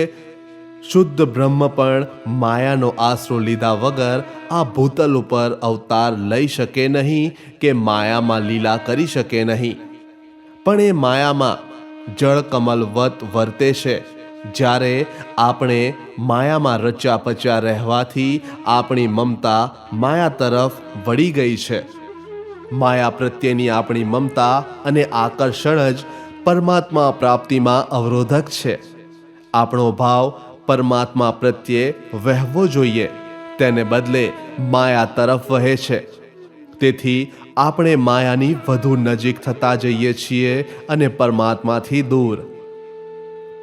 શુદ્ધ બ્રહ્મ પણ માયાનો આશરો લીધા વગર આ ભૂતલ ઉપર અવતાર લઈ શકે નહીં કે માયામાં લીલા કરી શકે નહીં. પણ એ માયામાં જળ કમલવત વર્તે છે. જ્યારે આપણે માયામાં રચ્યા પચ્યા રહેવાથી આપણી મમતા માયા તરફ વળી ગઈ છે. માયા પ્રત્યેની આપણી મમતા અને આકર્ષણ જ પરમાત્મા પ્રાપ્તિમાં અવરોધક છે. આપણો ભાવ પરમાત્મા પ્રત્યે વહેવો જોઈએ, તેને બદલે માયા તરફ વહે છે. તેથી આપણે માયાની વધુ નજીક થતા જઈએ છીએ અને પરમાત્માથી દૂર.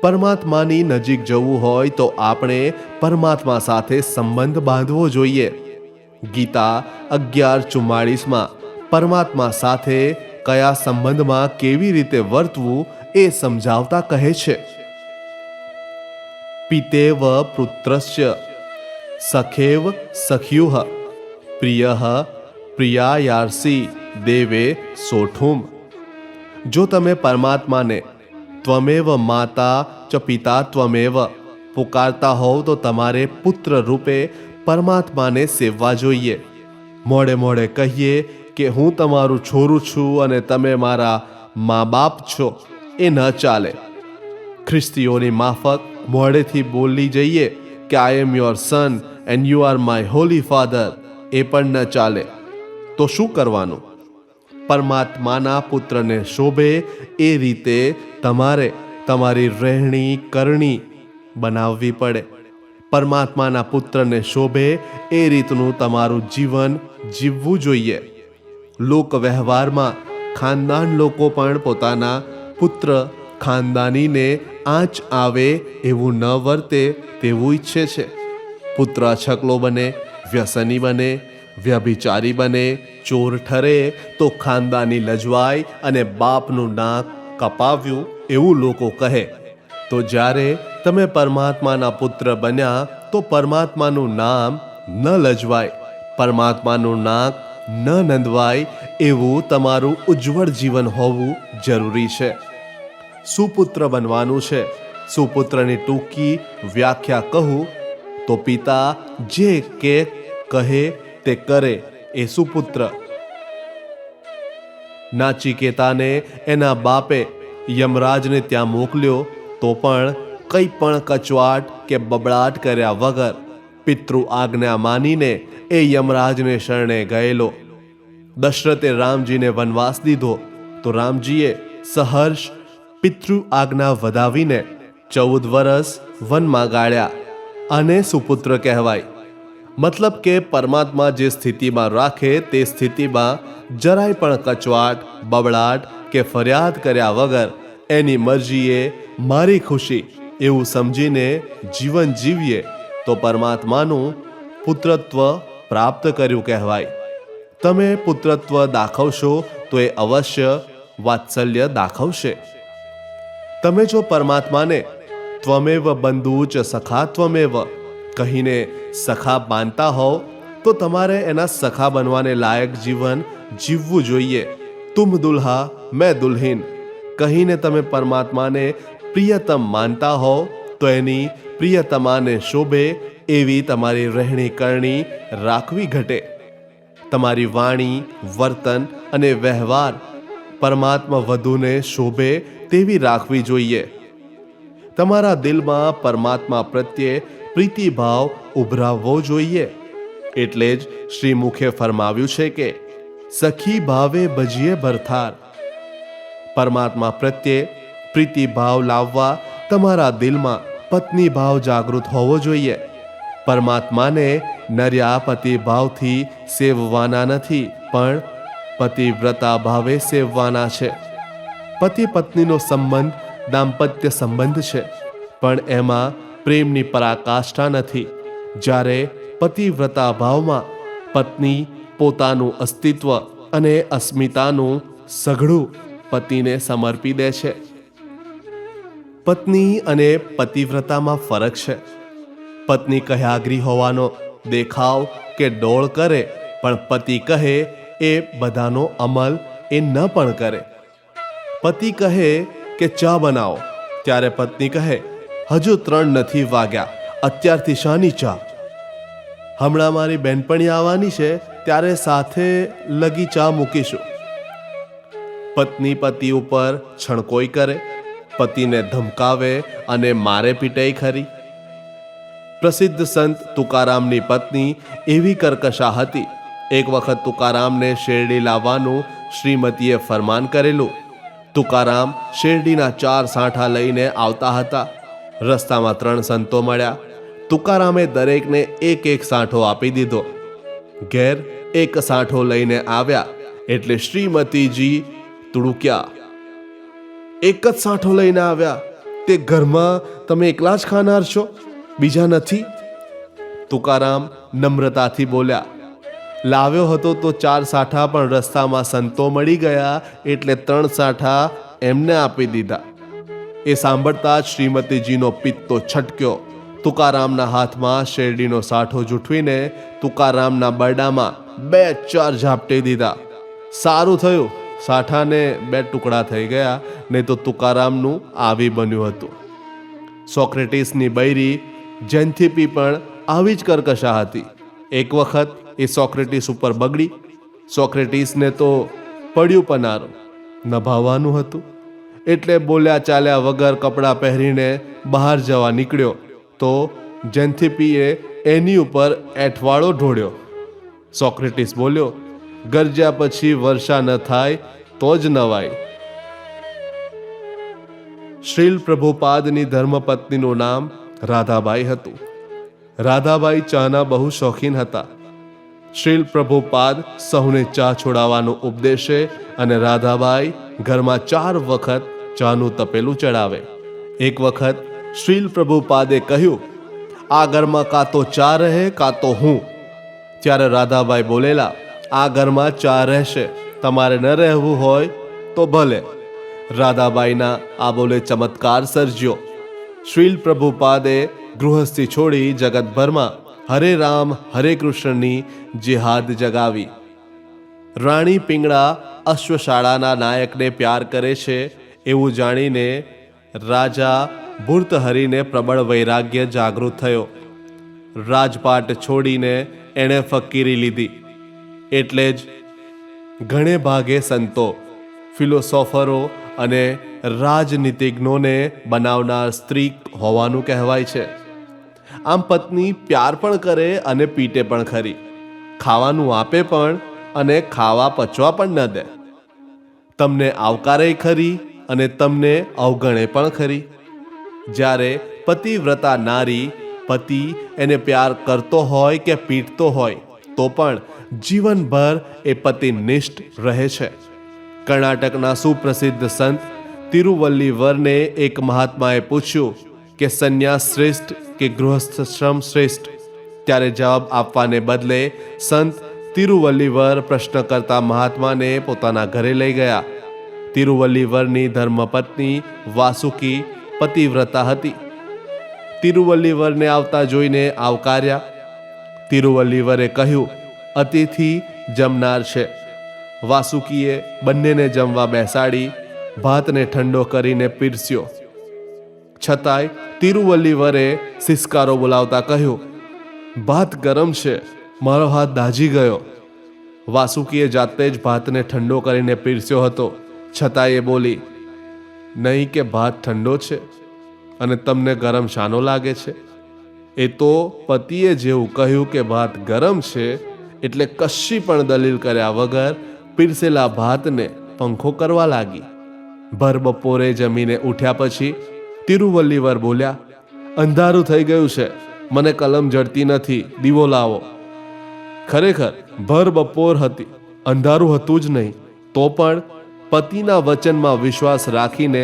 પરમાત્માની નજીક જવું હોય તો આપણે પરમાત્મા સાથે સંબંધ બાંધવો જોઈએ. ગીતા 11:44માં પરમાત્મા સાથે કયા સંબંધમાં કેવી રીતે વર્તવું એ સમજાવતા કહે છે, પિતેવ પુત્રસ્ય સખેવ સખ્યુઃ પ્રિયઃ પ્રિયાયાર્ષિ દેવે સોઠુમ. જો તમે પરમાત્માને ત્વમેવ માતા ચ પિતા ત્વમેવ પુકારતા હોવ તો તમારે પુત્ર રૂપે પરમાત્માને સેવવા જોઈએ. મોડે મોડે કહીએ કે હું તમારું છોરું છું અને તમે મારા મા બાપ છો, એ ન ચાલે. ખ્રિસ્તીઓની માફક મોઢેથી બોલી જઈએ કે I am your son and you are my holy father, એ પણ ન ચાલે. તો શું કરવાનું? પરમાત્માના પુત્રને શોભે એ રીતે તમારે તમારી રહેણી કરણી બનાવવી પડે. પરમાત્માના પુત્રને શોભે એ રીતનું તમારું જીવન જીવવું જોઈએ. લોક વ્યવહારમાં ખાનદાન લોકો પણ પોતાના પુત્ર ખાનદાનીને આંચ આવે એવું ન વર્તે તેવું ઈચ્છે છે. પુત્ર અછકલો બને, વ્યસની બને, વ્યભિચારી બને, ચોર ઠરે તો ખાનદાની લજવાય અને બાપનું નાક કપાવ્યું એવું લોકો કહે. તો જ્યારે તમે પરમાત્માના પુત્ર બન્યા તો પરમાત્માનું નામ ન લજવાય, પરમાત્માનું નાક ન નંદવાય એવું તમારું ઉજ્જવળ જીવન હોવું જરૂરી છે. સુપુત્ર બનવાનું છે. સુપુત્રની ટૂંકી વ્યાખ્યા કહું તો પિતા જે કે કહે તે કરે એ સુપુત્ર. નાચિકેતાને એના બાપે યમરાજને ત્યાં મોકલ્યો તો પણ કંઈ પણ કચવાટ કે બબડાટ કર્યા વગર પિતૃ આજ્ઞા માનીને એ યમરાજને શરણે ગયેલો. દશરથે રામજીને વનવાસ દીધો તો રામજીએ સહર્ષ પિતૃ આજ્ઞા વધાવીને 14 વર્ષ વનમાં ગાળ્યા અને સુપુત્ર કહેવાય. મતલબ કે પરમાત્મા જે સ્થિતિમાં રાખે તે સ્થિતિમાં જરાય પણ કચવાટ, બબડાટ કે ફરિયાદ કર્યા વગર એની મરજીએ મારી ખુશી એવું સમજીને જીવન જીવીએ તો પરમાત્માનું પુત્રત્વ પ્રાપ્ત કર્યું કહેવાય. તમે પુત્રત્વ દાખવશો તો એ અવશ્ય વાત્સલ્ય દાખવશે. તમે જો પરમાત્માને ત્વમેવ બંધુ ચ સખા ત્વમેવ કહીને સખા માનતા હોવ તો તમારે એના સખા બનવાને લાયક જીવન જીવવું જોઈએ. તુમ દુલ્હા મેં દુલ્હીન કહીને તમે પરમાત્માને પ્રિયતમ માનતા હોવ તો એની પ્રિયતમાને શોભે એવી તમારી રહેણી કરણી રાખવી ઘટે. તમારી વાણી, વર્તન અને વ્યવહાર પરમાત્મા વધુને શોભે તેવી રાખવી જોઈએ. તમારા દિલમાં પરમાત્મા પ્રત્યે પ્રીતિભાવ ઉભરાવવો જોઈએ. એટલે જ શ્રી મુખે ફરમાવ્યું છે કે સખી ભાવે ભજીએ ભરથાર. પરમાત્મા પ્રત્યે પ્રીતિભાવ લાવવા તમારા દિલમાં પત્ની ભાવ જાગૃત હોવો જોઈએ. પરમાત્માને નર્યા પતિ ભાવથી સેવવાના નથી, પણ પતિવ્રતા ભાવે સેવવાના છે. પતિ પત્નીનો સંબંધ દાંપત્ય સંબંધ છે, પણ એમાં પ્રેમની પરાકાષ્ઠા નથી. જ્યારે પતિવ્રતા ભાવમાં પત્ની પોતાનું અસ્તિત્વ અને અસ્મિતાનું સઘળું પતિને સમર્પી દે છે. પત્ની અને પતિવ્રતામાં ફરક છે. પત્ની કહ્યાગ્રી હોવાનો દેખાવ કે ડોળ કરે, પણ પતિ કહે એ બધાનો અમલ એ ન પણ કરે. પતિ કહે કે ચા બનાવો ત્યારે પત્ની કહે હજુ 3 નથી વાગ્યા, અત્યારથી શાની ચા? હમણાં મારી બહેનપણી આવવાની છે ત્યારે સાથે લગી ચા મૂકીશું. પત્ની પતિ ઉપર છણકોઈ કરે, પતિને ધમકાવે અને મારે પીટાઈ ખરી. પ્રસિદ્ધ સંત તુકારામની પત્ની એવી કર્કશા હતી. એક વખત તુકારામને શેરડી લાવવાનું શ્રીમતીએ ફરમાન કરેલું. તુકારામ શેરડીના 4 સાંઠા લઈને આવતા હતા. રસ્તામાં 3 સંતો મળ્યા. તુકારામે દરેકને એક સાંઠો આપી દીધો. ઘેર 1 સાંઠો લઈને આવ્યા એટલે શ્રીમતીજી તુડુક્યા. 1 જ સાંઠો લઈને આવ્યા, તે ઘરમાં તમે એકલા જ ખાનાર છો, બીજા નથી? તુકારામ નમ્રતાથી બોલ્યા. લાવ્યો હતો તો 4 સાંઠા, પણ રસ્તામાં સંતો મળી ગયા એટલે 3 સાંઠા એમને આપી દીધા. એ સાંભળતા જ શ્રીમતીજીનો પિત્તો છટક્યો. તુકારામના હાથમાં શેરડીનો સાંઠો જૂઠવીને તુકારામના બરડામાં 2-4 ઝાપટી દીધા. સારું થયું, સાંઠાને 2 ટુકડા થઈ ગયા, નહીં તો તુકારામનું આવી બન્યું હતું. સોક્રેટિસની બૈરી જેન્થિપી પણ આવી જ કર્કશા હતી. એક વખત એ સોક્રેટિસ ઉપર બગડી. સોક્રેટિસને તો પડ્યું પનારો નભાવવાનું હતું, એટલે બોલ્યા ચાલ્યા વગર કપડાં પહેરીને બહાર જવા નીકળ્યો તો જેન્થિપીએ એની ઉપર એઠવાડો ઢોળ્યો. સોક્રેટિસ બોલ્યો, ગરજ્યા પછી વર્ષા ન થાય તો જ નવાય. શ્રીલ પ્રભુપાદની ધર્મપત્નીનું નામ રાધાબાઈ હતું. રાધાબાઈ ચાના બહુ શોખીન હતા. શ્રીલ પ્રભુપાદ સૌને ચા છોડાવવાનું ઉપદેશે અને રાધાબાઈ ઘરમાં 4 વખત ચાનું તપેલું ચડાવે. એક વખત શ્રીલ પ્રભુપાદે કહ્યું, આ ઘરમાં કાં તો ચા રહે કાં તો હું. ત્યારે રાધાબાઈ બોલેલા, આ ઘરમાં ચા રહેશે, તમારે ન રહેવું હોય તો ભલે. રાધાબાઈના આ બોલે ચમત્કાર સર્જ્યો. શ્રીલ પ્રભુપાદે ગૃહસ્થી છોડી જગતભરમાં હરે રામ હરે કૃષ્ણની જેહાદ જગાવી. રાણી પિંગળા અશ્વશાળાના નાયકને પ્યાર કરે છે એવું જાણીને રાજા ભૂર્તહરિને પ્રબળ વૈરાગ્ય જાગૃત થયો. રાજપાટ છોડીને એણે ફકીરી લીધી. એટલે જ ઘણે ભાગે સંતો, ફિલોસોફરો અને રાજનીતિજ્ઞોને બનાવનાર સ્ત્રી હોવાનું કહેવાય છે. આમ પત્ની પ્યાર પણ કરે અને પીટે પણ ખરી, ખાવાનું આપે પણ અને ખાવા પચવા પણ ન દે, તમને આવકારે ખરી અને તમને અવગણે પણ ખરી. જ્યારે પતિવ્રતા નારી પતિ એને પ્યાર કરતો હોય કે પીટતો હોય તો પણ જીવનભર એ પતિનિષ્ઠ રહે છે. કર્ણાટકના સુપ્રસિદ્ધ સંત તિરુવલ્લીવરને એક મહાત્માએ પૂછ્યું કે સંન્યાસ શ્રેષ્ઠ કે ગૃહસ્થશ્રમ શ્રેષ્ઠ? ત્યારે જવાબ આપવાને બદલે સંત તિરુવલ્લીવર પ્રશ્ન કરતા મહાત્માને પોતાના ઘરે લઈ ગયા. તિરુવલ્લીવરની ધર્મપત્ની વાસુકી પતિવ્રતા હતી. તિરુવલ્લીવરને આવતા જોઈને આવકાર્યા. તિરુવલ્લીવરે કહ્યું, અતિથિ જમનાર છે. વાસુકીએ બંનેને જમવા બેસાડી ભાતને ઠંડો કરીને પીરસ્યો. છતાંય તિરુવલ્લીવરે સિસકારો બોલાવતા કહ્યું, ભાત ગરમ છે, મારો હાથ દાઝી ગયો. વાસુકીએ જાતે જ ભાતને ઠંડો કરીને પીરસ્યો હતો, છતાં એ બોલી, નહીં કે ભાત ઠંડો છે અને તમને ગરમ શાનો લાગે છે? એ તો પતિએ જેવું કહ્યું કે ભાત ગરમ છે એટલે કશી પણ દલીલ કર્યા વગર પીરસેલા ભાતને પંખો કરવા લાગી. ભર બપોરે જમીને ઉઠ્યા પછી તિરુવલ્લીવર બોલ્યા, અંધારું થઈ ગયું છે, મને કલમ જડતી નથી, દીવો લાવો. ખરેખર ભર બપોર હતી, અંધારું હતું જ નહીં, તો પણ પતિના વચનમાં વિશ્વાસ રાખીને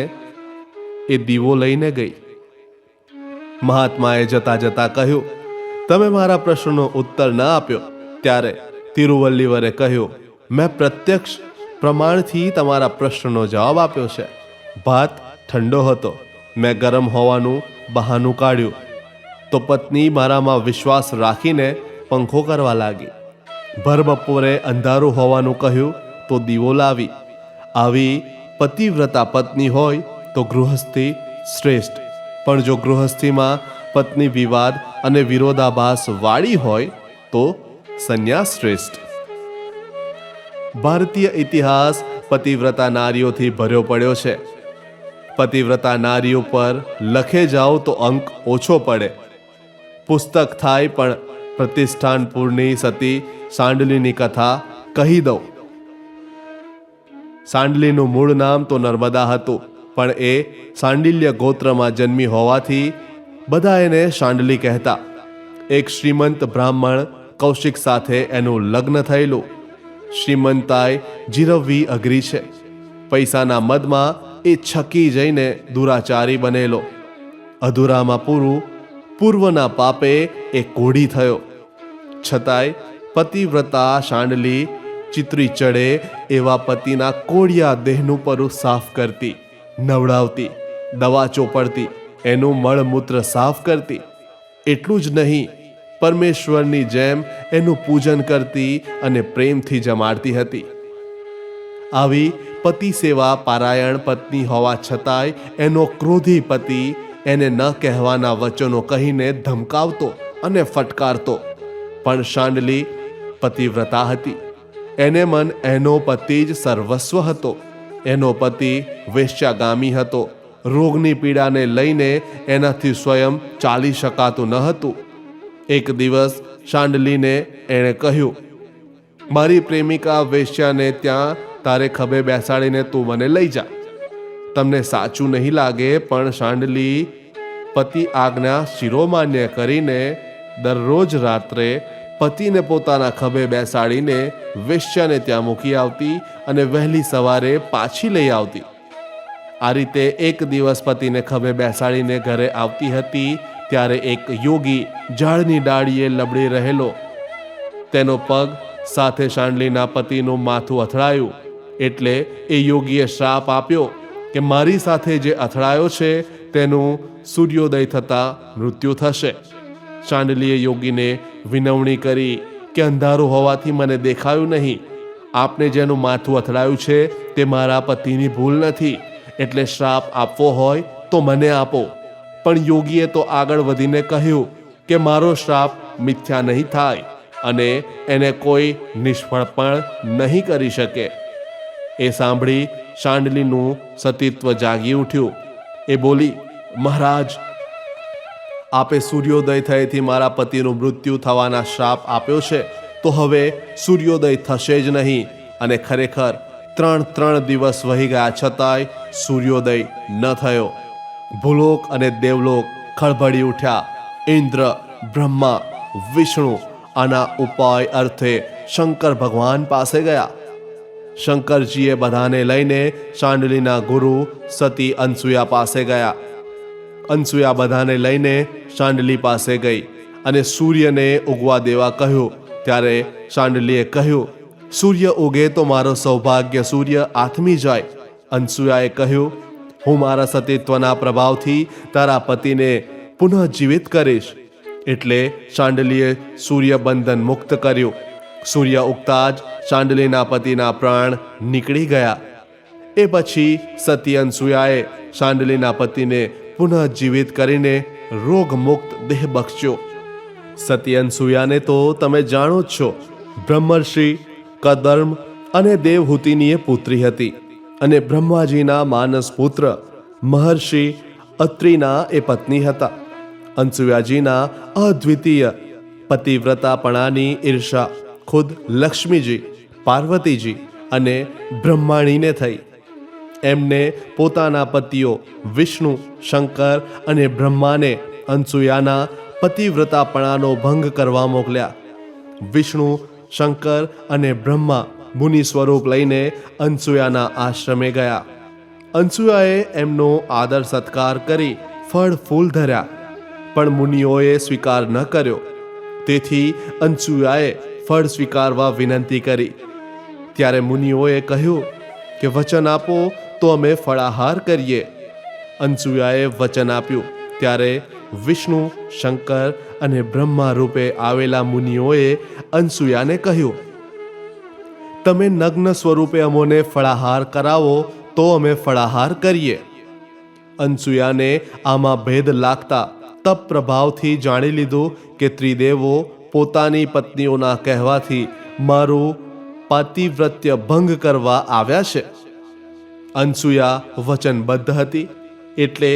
એ દીવો લઈને ગઈ. મહાત્માએ જતા જતા કહ્યું, તમે મારા પ્રશ્નનો ઉત્તર ન આપ્યો. ત્યારે તિરુવલ્લીવરે કહ્યું, મેં પ્રત્યક્ષ પ્રમાણથી તમારા પ્રશ્નનો જવાબ આપ્યો છે. ભાત ઠંડો હતો, મેં ગરમ હોવાનું બહાનું કાઢ્યું તો પત્ની મારામાં વિશ્વાસ રાખીને પંખો કરવા લાગી. ભર બપોરે અંધારું હોવાનું કહ્યું તો દીવો લાવી. આવી પતિવ્રતા પત્ની હોય તો ગૃહસ્થી શ્રેષ્ઠ. પણ જો ગૃહસ્થીમાં પત્ની વિવાદ અને વિરોધાભાસ વાળી હોય તો સંન્યાસ શ્રેષ્ઠ. ભારતીય ઇતિહાસ પતિવ્રતા નારીઓથી ભર્યો પડ્યો છે. પતિવ્રતા નારીઓ પર લખે જાઓ તો અંક ઓછો પડે. પુસ્તક થાય પણ પ્રતિષ્ઠાનપુરની સતી સાંડલીની કથા કહી દઉં. સાંડલીનું મૂળ નામ તો નર્મદા હતું, પણ એ સાંડિલ્ય ગોત્રમાં જન્મી હોવાથી બધા એને સાંડલી કહેતા. એક શ્રીમંત બ્રાહ્મણ કૌશિક સાથે એનું લગ્ન થયેલું. શ્રીમંતાઈ જીરવવી અઘરી છે. પૈસાના મદમાં એ છકી જઈને દુરાચારી બનેલો. અધૂરામાં પૂર્વના પાપે એ કોઢી થયો. છતાંય પતિવ્રતા સાંડલી ચિત્રી ચડે એવા પતિના કોળિયા દેહનું પરું સાફ કરતી, નવડાવતી, દવા ચોપડતી, એનું મળમૂત્ર સાફ કરતી. એટલું જ નહીં, પરમેશ્વરની જેમ એનું પૂજન કરતી અને પ્રેમથી જમાડતી હતી. આવી પતિ સેવા પારાયણ પત્ની હોવા છતાંય એનો ક્રોધી પતિ એને ન કહેવાના વચનો કહીને ધમકાવતો અને ફટકારતો. પણ સાંડલી પતિવ્રતા હતી. એને મન એનો પતિ જ સર્વસ્વ હતો. એનો પતિ વેશ્યાગામી હતો. રોગની પીડાને લઈને એનાથી સ્વયં ચાલી શકાતું ન હતું. એક દિવસ સાંડલીને એણે કહ્યું, મારી પ્રેમિકા વેશ્યાને ત્યાં તારે ખભે બેસાડીને તું મને લઈ જા. તમને સાચું નહીં લાગે, પણ સાંડલી પતિ આજ્ઞા શિરોમાન્ય કરીને દરરોજ રાત્રે પતિને પોતાના ખભે બેસાડીને વેશ્યાને ત્યાં મૂકી આવતી અને વહેલી સવારે પાછી લઈ આવતી. આ રીતે એક દિવસ પતિને ખભે બેસાડીને ઘરે આવતી હતી ત્યારે એક યોગી ઝાડની ડાળીએ લબડી રહેલો તેનો પગ સાથે શાંડલીના પતિનું માથું અથડાયું. એટલે એ યોગીએ શ્રાપ આપ્યો કે મારી સાથે જે અથડાયો છે તેનું સૂર્યોદય થતાં મૃત્યુ થશે. શાંડલીએ યોગીને વિનવણી કરી કે અંધારું હોવાથી મને દેખાયું નહીં. આપને જેનું માથું અથડાયું છે તે મારા પતિની ભૂલ નથી, એટલે શ્રાપ આપવો હોય તો મને આપો. પણ યોગીએ તો આગળ વધીને કહ્યું કે મારો શ્રાપ મિથ્યા નહીં થાય અને એને કોઈ નિષ્ફળ પણ નહીં કરી શકે. એ સાંભળી શાંડલીનું સતીત્વ જાગી ઉઠ્યું. એ બોલી, મહારાજ, આપે સૂર્યોદય થયેથી મારા પતિનું મૃત્યુ થવાના શ્રાપ આપ્યો છે, તો હવે સૂર્યોદય થશે જ નહીં. અને ખરેખર 3 દિવસ વહી ગયા છતાંય સૂર્યોદય ન થયો. ભૂલોક અને દેવલોક ખળભળી ઉઠ્યા. ઇન્દ્ર, બ્રહ્મા, વિષ્ણુ આના ઉપાય અર્થે શંકર ભગવાન પાસે ગયા. શંકરજીએ બધાને લઈને શાંડલીના ગુરુ સતી અનસૂયા પાસે ગયા. અનસૂયા બધાને લઈને શાંડલી પાસે ગઈ અને સૂર્યને ઉગવા દેવા કહ્યું. ત્યારે શાંડલીએ કહ્યું, સૂર્ય ઉગે તો મારો સૌભાગ્ય સૂર્ય આથમી જાય. અનસૂયાએ કહ્યું, હું મારા સતીત્વના પ્રભાવથી તારા પતિને પુનઃ જીવિત કરીશ. એટલે શાંડલીએ સૂર્ય બંધન મુક્ત કર્યું. સૂર્ય ઉગતા જ શાંડલીના પતિના પ્રાણ નીકળી ગયા. એ પછી સતી અનસૂયાએ શાંડલીના પતિને પુનઃ જીવિત કરીને રોગમુક્ત દેહ બક્ષ્યો. સતી અનસૂયાને તો તમે જાણો જ છો. બ્રહ્મર્ષિ કદર્મ અને દેવહૂતિની એ પુત્રી હતી અને બ્રહ્માજીના માનસ પુત્ર મહર્ષિ અત્રિના એ પત્ની હતા. અનસૂયાજીના અદ્વિતીય પતિવ્રતાપણાની ઈર્ષા ખુદ લક્ષ્મીજી, પાર્વતીજી અને બ્રહ્માણીને થઈ. એમને પોતાના પતિઓ વિષ્ણુ, શંકર અને બ્રહ્માને અનસૂયાના પતિવ્રતાપણાનો ભંગ કરવા મોકલ્યા. વિષ્ણુ, શંકર અને બ્રહ્મા મુનિ સ્વરૂપ લઈને અનસૂયાના આશ્રમે ગયા. અનસૂયાએ એમનો આદર સત્કાર કરી ફળ ફૂલ ધર્યા, પણ મુનિઓએ સ્વીકાર ન કર્યો. તેથી અનસૂયાએ ફળ સ્વીકારવા વિનંતી કરી. ત્યારે મુનિઓએ કહ્યું કે વચન આપો તો અમે ફળાહાર કરીએ. અનસૂયાએ વચન આપ્યું. ત્યારે વિષ્ણુ, શંકર અને બ્રહ્મા રૂપે આવેલા મુનિઓએ અનસૂયાને કહ્યું, તમે નગ્ન સ્વરૂપે અમોને ફળાહાર કરાવો તો અમે ફળાહાર કરીએ. અનસૂયાને આમાં ભેદ લાગતા તપ પ્રભાવથી જાણી લીધું કે ત્રિદેવો પોતાની પત્નીઓના કહેવાથી મારું પાતિવ્રત્ય ભંગ કરવા આવ્યા છે. અનસૂયા વચનબદ્ધ હતી એટલે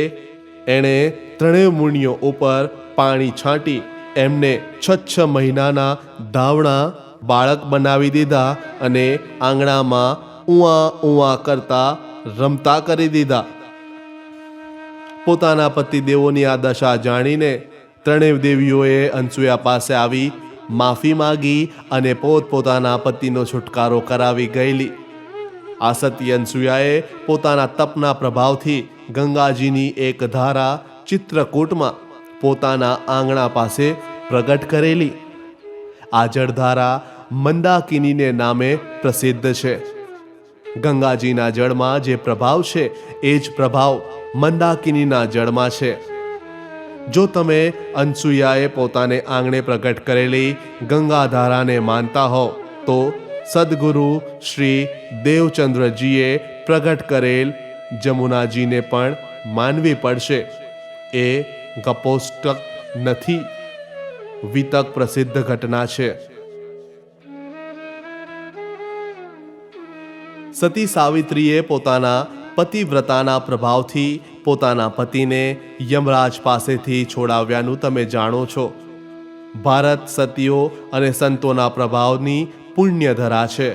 એણે ત્રણેય મુનિઓ ઉપર પાણી છાંટી એમને 6 મહિનાના ધાવણા બાળક બનાવી દીધા અને આંગણામાં ઉઆ ઉઆ કરતા રમતા કરી દીધા. પોતાના પતિદેવોની આ દશા જાણીને ત્રણેય દેવીઓએ અનસૂયા પાસે આવી માફી માગી અને પોતપોતાના પતિનો છુટકારો કરાવી ગયેલી. આ સતી અનસૂયાએ પોતાના તપના પ્રભાવથી ગંગાજીની એક ધારા ચિત્રકૂટમાં પોતાના આંગણા પાસે પ્રગટ કરેલી. આ જળધારા મંદાકિનીને નામે પ્રસિદ્ધ છે. ગંગાજીના જળમાં જે પ્રભાવ છે એ જ પ્રભાવ મંદાકિનીના જળમાં છે. જો તમે અનસૂયાએ પોતાને આંગણે પ્રગટ કરેલી ગંગાધારાને માનતા હો તો સદગુરુ શ્રી દેવચંદ્રજીએ પ્રગટ કરેલ જમુનાજીને પણ માનવી પડશે. એ ગપોષ્ટક નથી, વિતક પ્રસિદ્ધ ઘટના છે. સતી સાવિત્રીએ પોતાના પતિવ્રતાના પ્રભાવથી પોતાના પતિને યમરાજ પાસેથી છોડાવ્યાનું તમે જાણો છો. ભારત સતીઓ અને સંતોના પ્રભાવની પુણ્યધરા છે.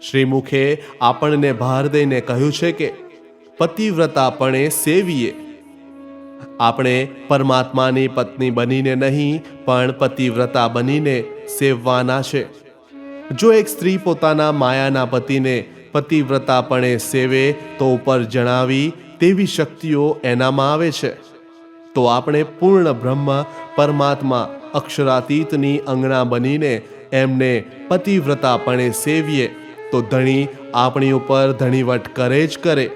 શ્રીમુખે આપણને ભાર દઈને કહ્યું છે કે પતિવ્રતાપણે સેવીએ. આપણે પરમાત્માની પત્ની બનીને નહીં પણ પતિવ્રતા બનીને સેવવાના છે. જો એક સ્ત્રી પોતાના માયાના પતિને પતિવ્રતાપણે સેવે તો ઉપર જણાવી તેવી શક્તિઓ એનામાં આવે છે. તો આપણે પૂર્ણ બ્રહ્મ પરમાત્મા અક્ષરાતીતની અંગણા બનીને એમને પતિવ્રતાપણે સેવીએ તો ધણી આપણી ઉપર ધણીવટ કરે જ કરે.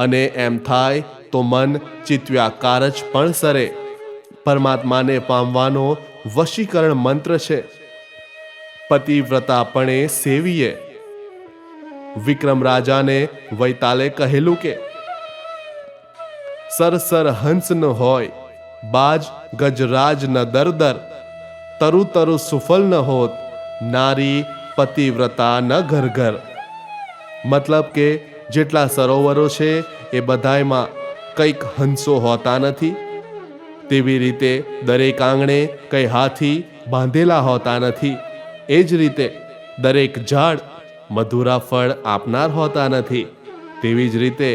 અને એમ થાય તો મન ચિત્વ્યાકાર જ પણ સરે. પરમાત્માને પામવાનો વશીકરણ મંત્ર છે. પતિવ્રતાપણે સેવીએ. વિક્રમ રાજાને વૈતાલે કહેલું કે સરસર હંસ ન હોય, બાજ ગજરાજ ન દરદર, તરુ તરુ સુફલ ન હોત, નારી પતિવ્રતા ન ઘર ઘર. મતલબ કે જેટલા સરોવરો છે એ બધાયમાં કંઈક હંસો હોતા નથી, તેવી રીતે દરેક આંગણે કઈ હાથી બાંધેલા હોતા નથી. એ જ રીતે દરેક ઝાડ મધુરા ફળ આપનાર હોતા નથી. તેવી જ રીતે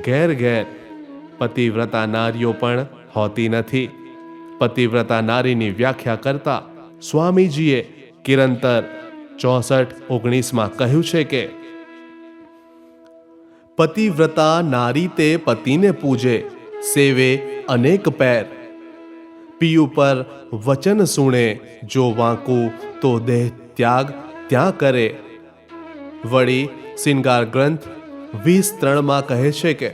ઘેર ઘેર પતિવ્રતા નારીઓ પણ હોતી નથી. પતિવ્રતા નારીની વ્યાખ્યા કરતા સ્વામીજીએ કિરંતર 64:19 કહ્યું છે કે પતિવ્રતા નારી તે પતિને પૂજે, સેવે અનેક પેર, પિયુ પર વચન સુણે, જો વાંકું તો દેહ ત્યાગ ત્યાં કરે. વળી શિંગાર ગ્રંથ 20:3 કહે છે કે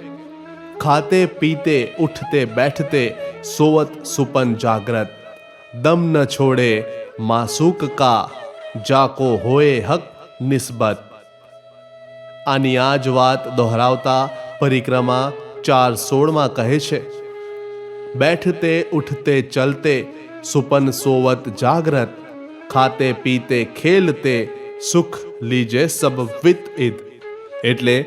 ખાતે પીતે ઉઠતે બેઠતે સોવત સુપન જાગ્રત, દમ ન છોડે માસૂક કા, જાકો હોએ હક નિસ્બત. આની આ જ વાત દોહરાવતા પરિક્રમા 4:16 કહે છે બેઠતે ઉઠતે ચલતે સુપન સોવત જાગ્રત, ખાતે પીતે ખેલતે સુખ લીજે સબ વિત ઈદ. એટલે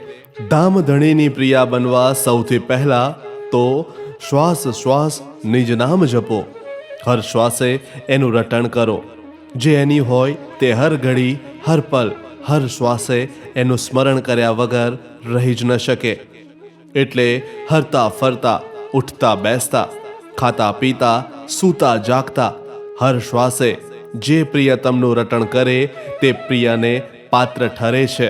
ધામધણીની પ્રિયા બનવા સૌથી પહેલા તો શ્વાસ શ્વાસ નિજ નામ જપો. હર શ્વાસે એનું રટણ કરો. જે એની હોય તે હર ઘડી હર પલ હર શ્વાસે એનું સ્મરણ કર્યા વગર રહી જ ન શકે. એટલે હરતા ફરતા, ઉઠતા બેસતા, ખાતા પીતા, સૂતા જાગતા હર શ્વાસે જે પ્રિયતમનું રટણ કરે તે પ્રિયને પાત્ર ઠરે છે.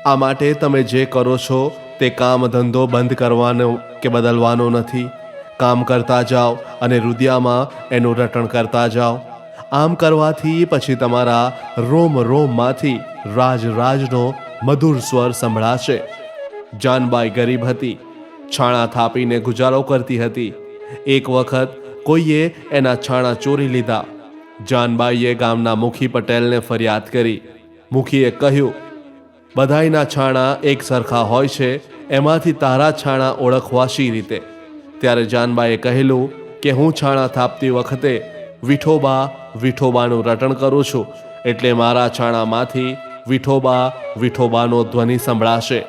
આ માટે તમે જે કરો છો તે કામ ધંધો બંધ કરવાનો કે બદલવાનો નથી. કામ કરતા જાઓ અને રુદિયામાં એનું રટણ કરતા જાઓ. આમ કરવાથી પછી તમારા રોમ રોમમાંથી રાજ રાજનો મધુર સ્વર સંભળાશે. જાનબાઈ ગરીબ હતી, છાણા થાપીને ગુજારો કરતી હતી. એક વખત કોઈએ એના છાણા ચોરી લીધા. જાનબાઈએ ગામના મુખી પટેલને ફરિયાદ કરી. મુખીએ કહ્યું બધાયના છાણા એક સરખા હોય છે, એમાંથી તારા છાણા ઓળખવા શી રીતે? ત્યારે જાનબાઈએ કહેલું કે હું છાણા થાપતી વખતે વિઠોબા વિઠોબાનું રટણ કરું છું, એટલે મારા છાણામાંથી વિઠોબા વિઠોબાનો ધ્વનિ સંભળાશે.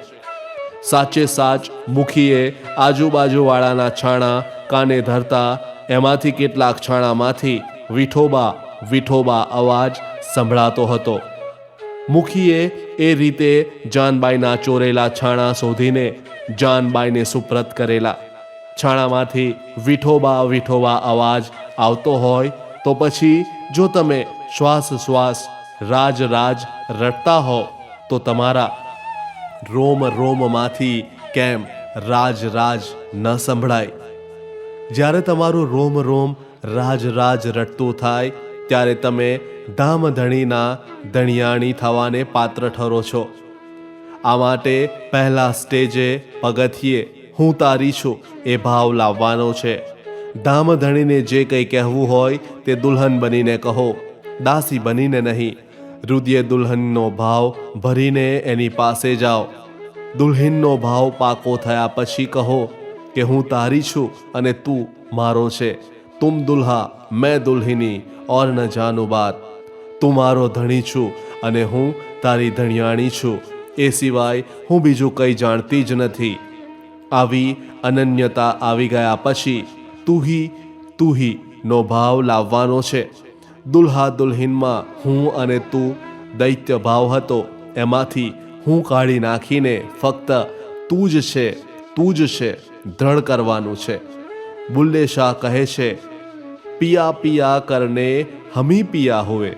સાચે સાચ મુખીએ આજુબાજુવાળાના છાણા કાને ધરતા એમાંથી કેટલાક છાણામાંથી વિઠોબા વિઠોબા અવાજ સંભળાતો હતો. મુખીએ એ રીતે જાનબાઈના ચોરેલા છાણા શોધીને જાનબાઈને સુપ્રત કરેલા. છાણામાંથી વિઠોબા વિઠોબા અવાજ આવતો હોય તો પછી જો તમે શ્વાસ શ્વાસ રાજ રાજ રટતા હો તો તમારા રોમ રોમમાંથી કેમ રાજ રાજ ન સંભળાય? જ્યારે તમારું રોમ રોમ રાજ રાજ રટતું થાય ત્યારે તમે ધામધણીના ધણિયાણી થવાને પાત્ર ઠરો છો. આ માટે પહેલા સ્ટેજે પગથિયે હું તારી છું એ ભાવ લાવવાનો છે. ધામધણીને જે કંઈ કહેવું હોય તે દુલ્હન બનીને કહો, દાસી બનીને નહીં. રુદિયે દુલ્હનનો ભાવ ભરીને એની પાસે જાઓ. દુલ્હનનો ભાવ પાકો થયા પછી કહો કે હું તારી છું અને તું મારો છે. તુમ દુલ્હા મેં દુલ્હિની ઓર ન જાનું બાત. તું મારો ધણી છું અને હું તારી ધણિયાણી છું, એ સિવાય હું બીજું કંઈ જાણતી જ નથી. આવી અનન્યતા આવી ગયા પછી તુહી નો ભાવ લાવવાનો છે. દુલ્હા દુલ્હિનમાં હું અને તું દૈત્ય ભાવ હતો, એમાંથી હું કાઢી નાખીને ફક્ત તું જ છે દ્રઢ કરવાનું છે. બુલ્લે શાહ કહે છે પિયા પિયા કરને હમી પિયા હુએ.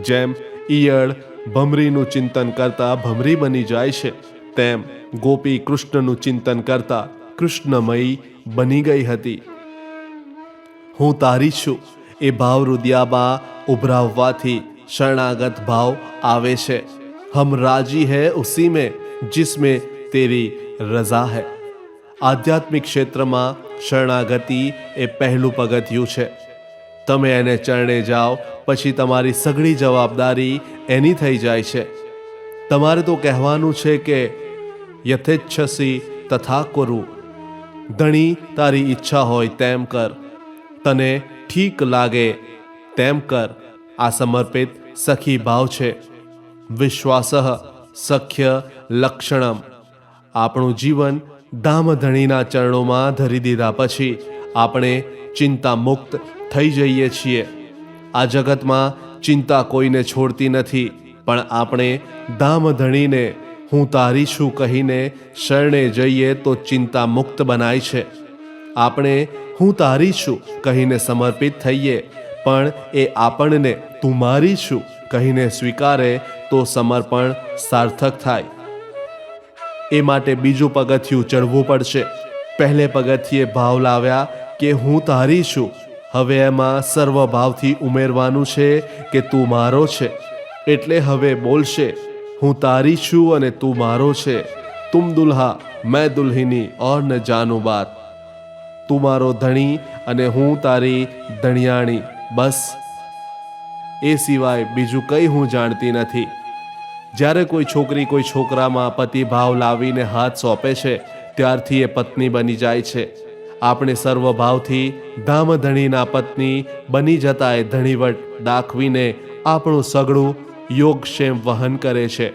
જેમ ઈયળ ભમરીનું ચિંતન કરતા ભમરી બની જાય છે, તેમ ગોપી કૃષ્ણનું ચિંતન કરતા કૃષ્ણમયી બની ગઈ હતી. હું તારી છું એ ભાવ હૃદયામાં ઉભરાવવાથી શરણાગત ભાવ આવે છે. હમ રાજી હૈ ઉસી में जिसमें तेरी रजा है. આધ્યાત્મિક ક્ષેત્રમાં શરણાગતિ એ પહેલું પગથિયું છે. તમે એને ચરણે જાઓ પછી તમારી સઘળી જવાબદારી એની થઈ જાય છે. તમારે તો કહેવાનું છે કે યથેચ્છસી તથા કુરુ. ધણી તારી ઈચ્છા હોય તેમ કર, તને ઠીક લાગે તેમ કર. આ સમર્પિત સખી ભાવ છે. વિશ્વાસઃ સખ્ય લક્ષણમ. આપણું જીવન ધામધણીના ચરણોમાં ધરી દીધા પછી આપણે ચિંતા મુક્ત થઈ જઈએ છીએ. આ જગતમાં ચિંતા કોઈને છોડતી નથી, પણ આપણે ધામધણીને હું તારી છું કહીને શરણે જઈએ તો ચિંતા મુક્ત બનાય છે. આપણે હું તારી છું કહીને સમર્પિત થઈએ, પણ એ આપણને તું મારી છું કહીને સ્વીકારે તો સમર્પણ સાર્થક થાય. એ માટે બીજું પગથિયું ચડવું પડશે. પહેલે પગથિયે ભાવ લાવ્યા કે હું તારી છું. હવે એમાં સર્વભાવથી ઉમેરવાનું છે કે તું મારો છે. એટલે હવે બોલશે હું તારી છું અને તું મારો છે. તુમ દુલ્હા મેં દુલ્હિની ઓર ન જાનું બાત. તું મારો ધણી અને હું તારી ધણિયાણી. બસ એ સિવાય બીજું કંઈ હું જાણતી નથી. જ્યારે કોઈ છોકરી કોઈ છોકરામાં પતિ ભાવ લાવીને હાથ સોંપે છે ત્યારથી એ પત્ની બની જાય છે. આપણે સર્વભાવથી ધામધણીના પત્ની બની જતા એ ધણીવટ દાખવીને આપણું સઘળું યોગક્ષેમ વહન કરે છે.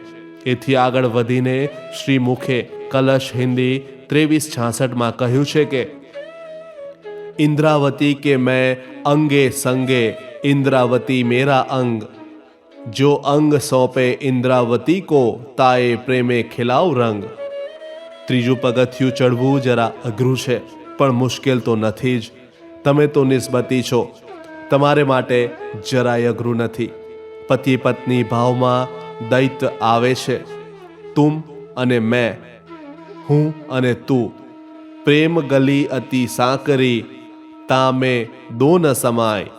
એથી આગળ વધીને શ્રી મુખે કલશ હિન્દી 2366 કહ્યું છે કે इंद्रावती के मैं अंगे संगे इंद्रावती मेरा अंग. जो अंग सौंपे इंद्रावती को ताए प्रेमे खिलाव रंग. ત્રીજું પગથિયું ચડવું જરા અઘરું છે, પણ મુશ્કેલ તો નથી જ. તમે તો નિસ્બતી છો, તમારે માટે જરાય અઘરું નથી. પતિ પત્ની ભાવમાં દૈત્ય આવે છે. તુમ અને મેં, હું અને તું. પ્રેમ ગલી અતિ સાંકરી તા મેં દો ન સમાય.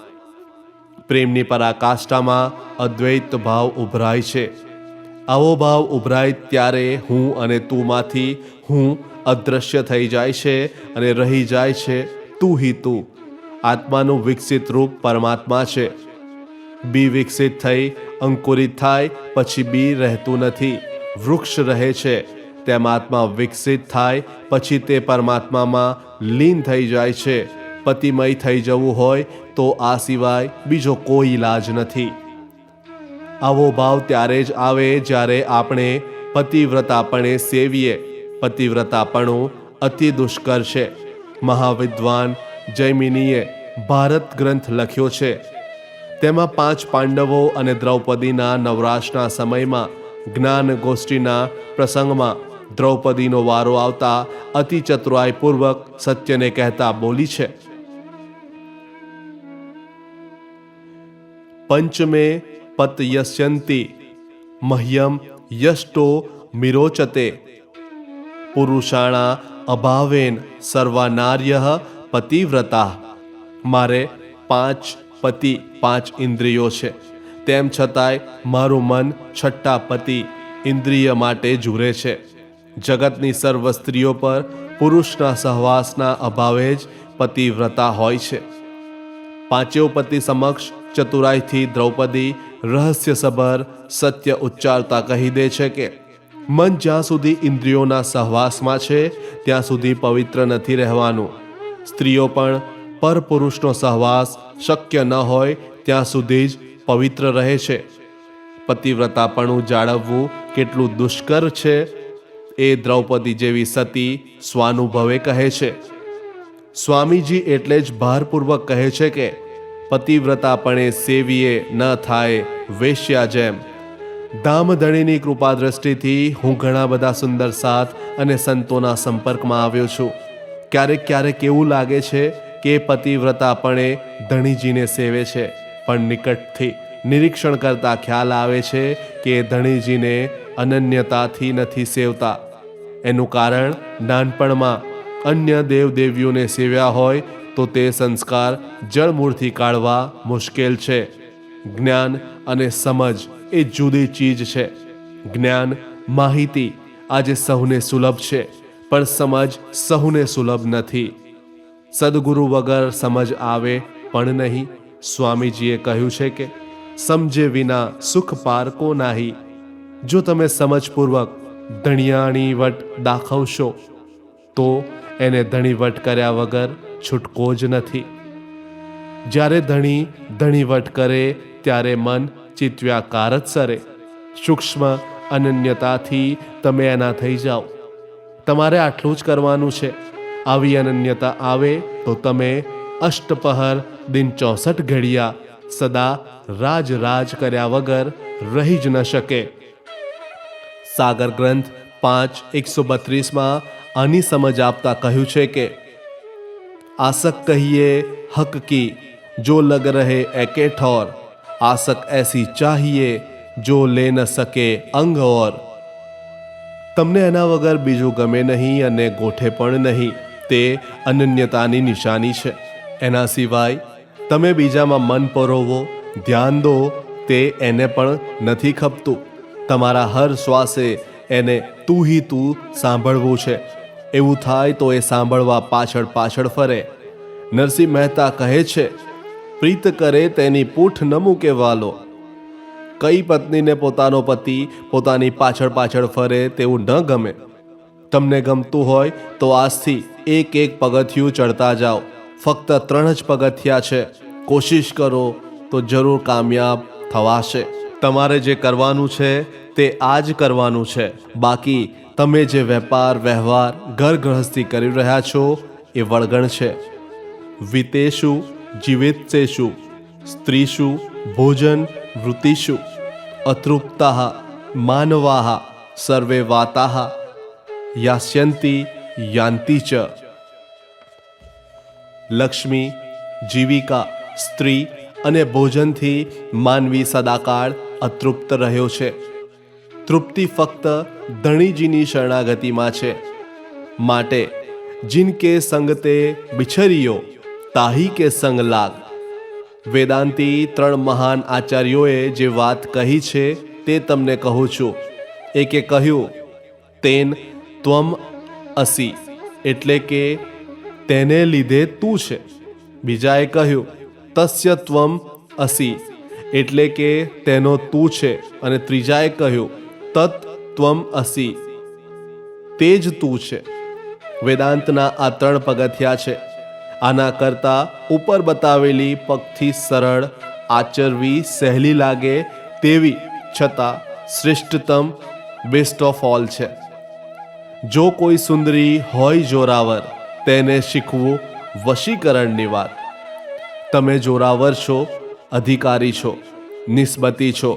પ્રેમની પરાકાષ્ઠામાં અદ્વૈત ભાવ ઉભરાય છે. આવો ભાવ ઉભરાય ત્યારે હું અને તુંમાંથી હું અદૃશ્ય થઈ જાય છે અને રહી જાય છે તું હી તું. આત્માનું વિકસિત રૂપ પરમાત્મા છે. બી વિકસિત થઈ અંકુરિત થાય પછી બી રહેતું નથી, વૃક્ષ રહે છે. તેમ આત્મા વિકસિત થાય પછી તે પરમાત્મામાં લીન થઈ જાય છે. પતિમય થઈ જવું હોય તો આ સિવાય બીજો કોઈ ઈલાજ નથી. આવો ભાવ ત્યારે જ આવે જ્યારે આપણે પતિવ્રતાપણે સેવીએ. પતિવ્રતાપણું અતિ દુષ્કર છે. મહાવિદ્વાન જૈમિનીએ ભારત ગ્રંથ લખ્યો છે. તેમાં 5 પાંડવો અને દ્રૌપદીના નવરાશના સમયમાં જ્ઞાન ગોષ્ઠીના પ્રસંગમાં દ્રૌપદીનો વારો આવતા અતિ ચતુરાઈપૂર્વક સત્યને કહેતા બોલી છે પંચમે પતયસ્યંતિ મહ્યમ યષ્ટો મિરોચતે પુરુષાણા અભાવેન સર્વાનાર્ય પતિવ્રતા. મારે 5 પતિ 5 ઇન્દ્રિયો છે, તેમ છતાંય મારું મન છઠ્ઠા પતિ ઇન્દ્રિય માટે ઝૂરે છે. જગતની સર્વ સ્ત્રીઓ પર પુરુષના સહવાસના અભાવે જ પતિવ્રતા હોય છે. પાંચેય પતિ સમક્ષ ચતુરાઈથી દ્રૌપદી રહસ્યસભર સત્ય ઉચ્ચારતા કહી દે છે કે મન જ્યાં સુધી ઇન્દ્રિયોના સહવાસમાં છે ત્યાં સુધી પવિત્ર નથી રહેવાનું. સ્ત્રીઓ પણ પરપુરુષનો સહવાસ શક્ય ન હોય ત્યાં સુધી જ પવિત્ર રહે છે. પતિવ્રતાપણું જાળવવું કેટલું દુષ્કર છે એ દ્રૌપદી જેવી સતી સ્વાનુભવે કહે છે. સ્વામીજી એટલે જ ભારપૂર્વક કહે છે કે પતિવ્રતાપણે સેવીએ ન થાય વેશ્યા જેમ. ધામધણીની કૃપા દ્રષ્ટિથી હું ઘણા બધા સુંદર સાથ અને સંતોના સંપર્કમાં આવ્યો છું. ક્યારેક એવું લાગે છે કે પતિવ્રતાપણે ધણીજીને સેવે છે, પણ નિકટથી નિરીક્ષણ કરતા ખ્યાલ આવે છે કે એ ધણીજીને અનન્યતાથી નથી સેવતા. એનું કારણ નાનપણમાં અન્ય દેવદેવીઓને સેવ્યા હોય તો તે સંસ્કાર જળમૂળથી કાઢવા મુશ્કેલ છે. જ્ઞાન અને સમજ એ જુદી ચીજ છે. જ્ઞાન, માહિતી આજે સહુને સુલભ છે, પણ સમજ સહુને સુલભ નથી. સદગુરુ વગર સમજ આવે પણ નહીં. સ્વામીજીએ કહ્યું છે કે સમજે વિના સુખ પારકો નાહી. જો તમે સમજપૂર્વક ધણિયાણી વટ દાખવશો તો એને ધણીવટ કર્યા વગર છૂટકો જ નથી. જ્યારે ધણીવટ કરે ત્યારે મન ચિત્વ્યાકાર જ સરે. સૂક્ષ્મ અનન્યતાથી તમે એના થઈ જાઓ. તમારે આટલું જ કરવાનું છે. આવી અનન્યતા આવે તો તમે અષ્ટપહર દિન 64 ઘડિયા સદા રાજ કર્યા વગર રહી જ ન શકે. સાગર ગ્રંથ 5:132 આની સમજ આપતા કહ્યું છે કે આસક કહીએ હક કી જો લગ રહે એકે ઠોર, આસક એસી ચાહીએ જો લે ન શકે અંગ ઓર. તમને એના વગર બીજું ગમે નહીં અને ગોઠે પણ નહીં. તે અનન્યતાની નિશાની છે. એના સિવાય તમે બીજામાં મન પરોવો, ધ્યાન દો, તે એને પણ નથી ખપતું. તમારા હર શ્વાસે એને તું હી તું સાંભળવું છે. એવું થાય તો એ સાંભળવા પાછળ ફરે. નરસિંહ મહેતા કહે છે, પ્રીત કરે તેની પૂઠ ન મૂકે વાલો. કઈ પત્નીને પોતાનો પતિ પોતાની પાછળ ફરે તેવું ન ગમે. તમને ગમતું હોય તો આજથી એક પગથિયું ચડતા જાઓ. ફક્ત 3 જ પગથિયા છે. કોશિશ કરો તો જરૂર કામયાબ થવાશે. તમારે જે કરવાનું છે તે આજ કરવાનું છે. બાકી તમે જે વેપાર વ્યવહાર ઘર ગૃહસ્થી કરી રહ્યા છો એ વળગણ છે. વિતેષુ જીવેત્સેષુ સ્ત્રીષુ ભોજન વૃત્તિષુ અતૃપ્તાઃ માનવાઃ સર્વે વાતાઃ યાસ્યન્તિ યાન્તિ ચ. લક્ષ્મી, જીવિકા, સ્ત્રી અને ભોજનથી માનવી સદાકાળ અતૃપ્ત રહ્યો છે. તૃપ્તિ ફક્ત ધણીજીની શરણાગતિમાં છે. માટે જિનકે સંગતે બિછરિયો તાહી કે સંગ લાગ. વેદાંતી 3 મહાન આચાર્યોએ જે વાત કહી છે તે તમને કહું છું. એકે કહ્યું તેન ત્વમ અસી, એટલે કે તેને લીધે તું છે. બીજાએ કહ્યું તસ્ય ત્વમ અસી, એટલે કે તેનો તું છે. અને ત્રીજાએ કહ્યું તત ત્વમ અસી, તે જ તું છે. વેદાંતના આ 3 પગથિયા છે. આના કરતા ઉપર બતાવેલી પગથી સરળ, આચરવી સહેલી લાગે તેવી છતાં શ્રેષ્ઠતમ બેસ્ટ ઓફ ઓલ છે. જો કોઈ સુંદરી હોય જોરાવર, તેને શીખવું વશીકરણની વાત. તમે જોરાવર છો, અધિકારી છો, નિસ્બતી છો.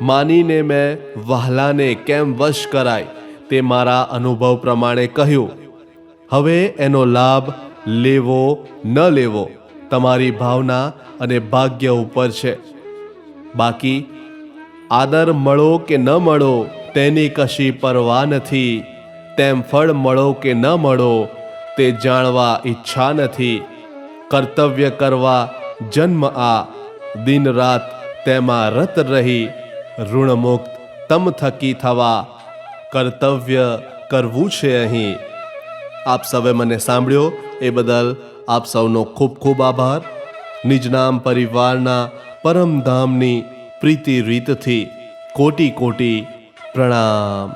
માનીને મેં વહાલાને કેમ વશ કરાય તે મારા અનુભવ પ્રમાણે કહ્યું. હવે એનો લાભ લેવો ન લેવો તમારી ભાવના અને ભાગ્ય ઉપર છે. બાકી આદર મળો કે ન મળો તેની કશી પરવા નથી. તેમ ફળ મળો કે ન મળો તે જાણવા ઈચ્છા નથી. કર્તવ્ય કરવા જન્મ આ, દિન રાત તેમાં રત રહી. ઋણમુક્ત તમ થકી થવા, કર્તવ્ય કરવું છે અહીં. આપ સૌએ મને સાંભળ્યો એ બદલ આપ સૌનો ખૂબ ખૂબ આભાર. નિજનામ પરિવારના પરમધામની પ્રીતિ રીતથી કોટી પ્રણામ.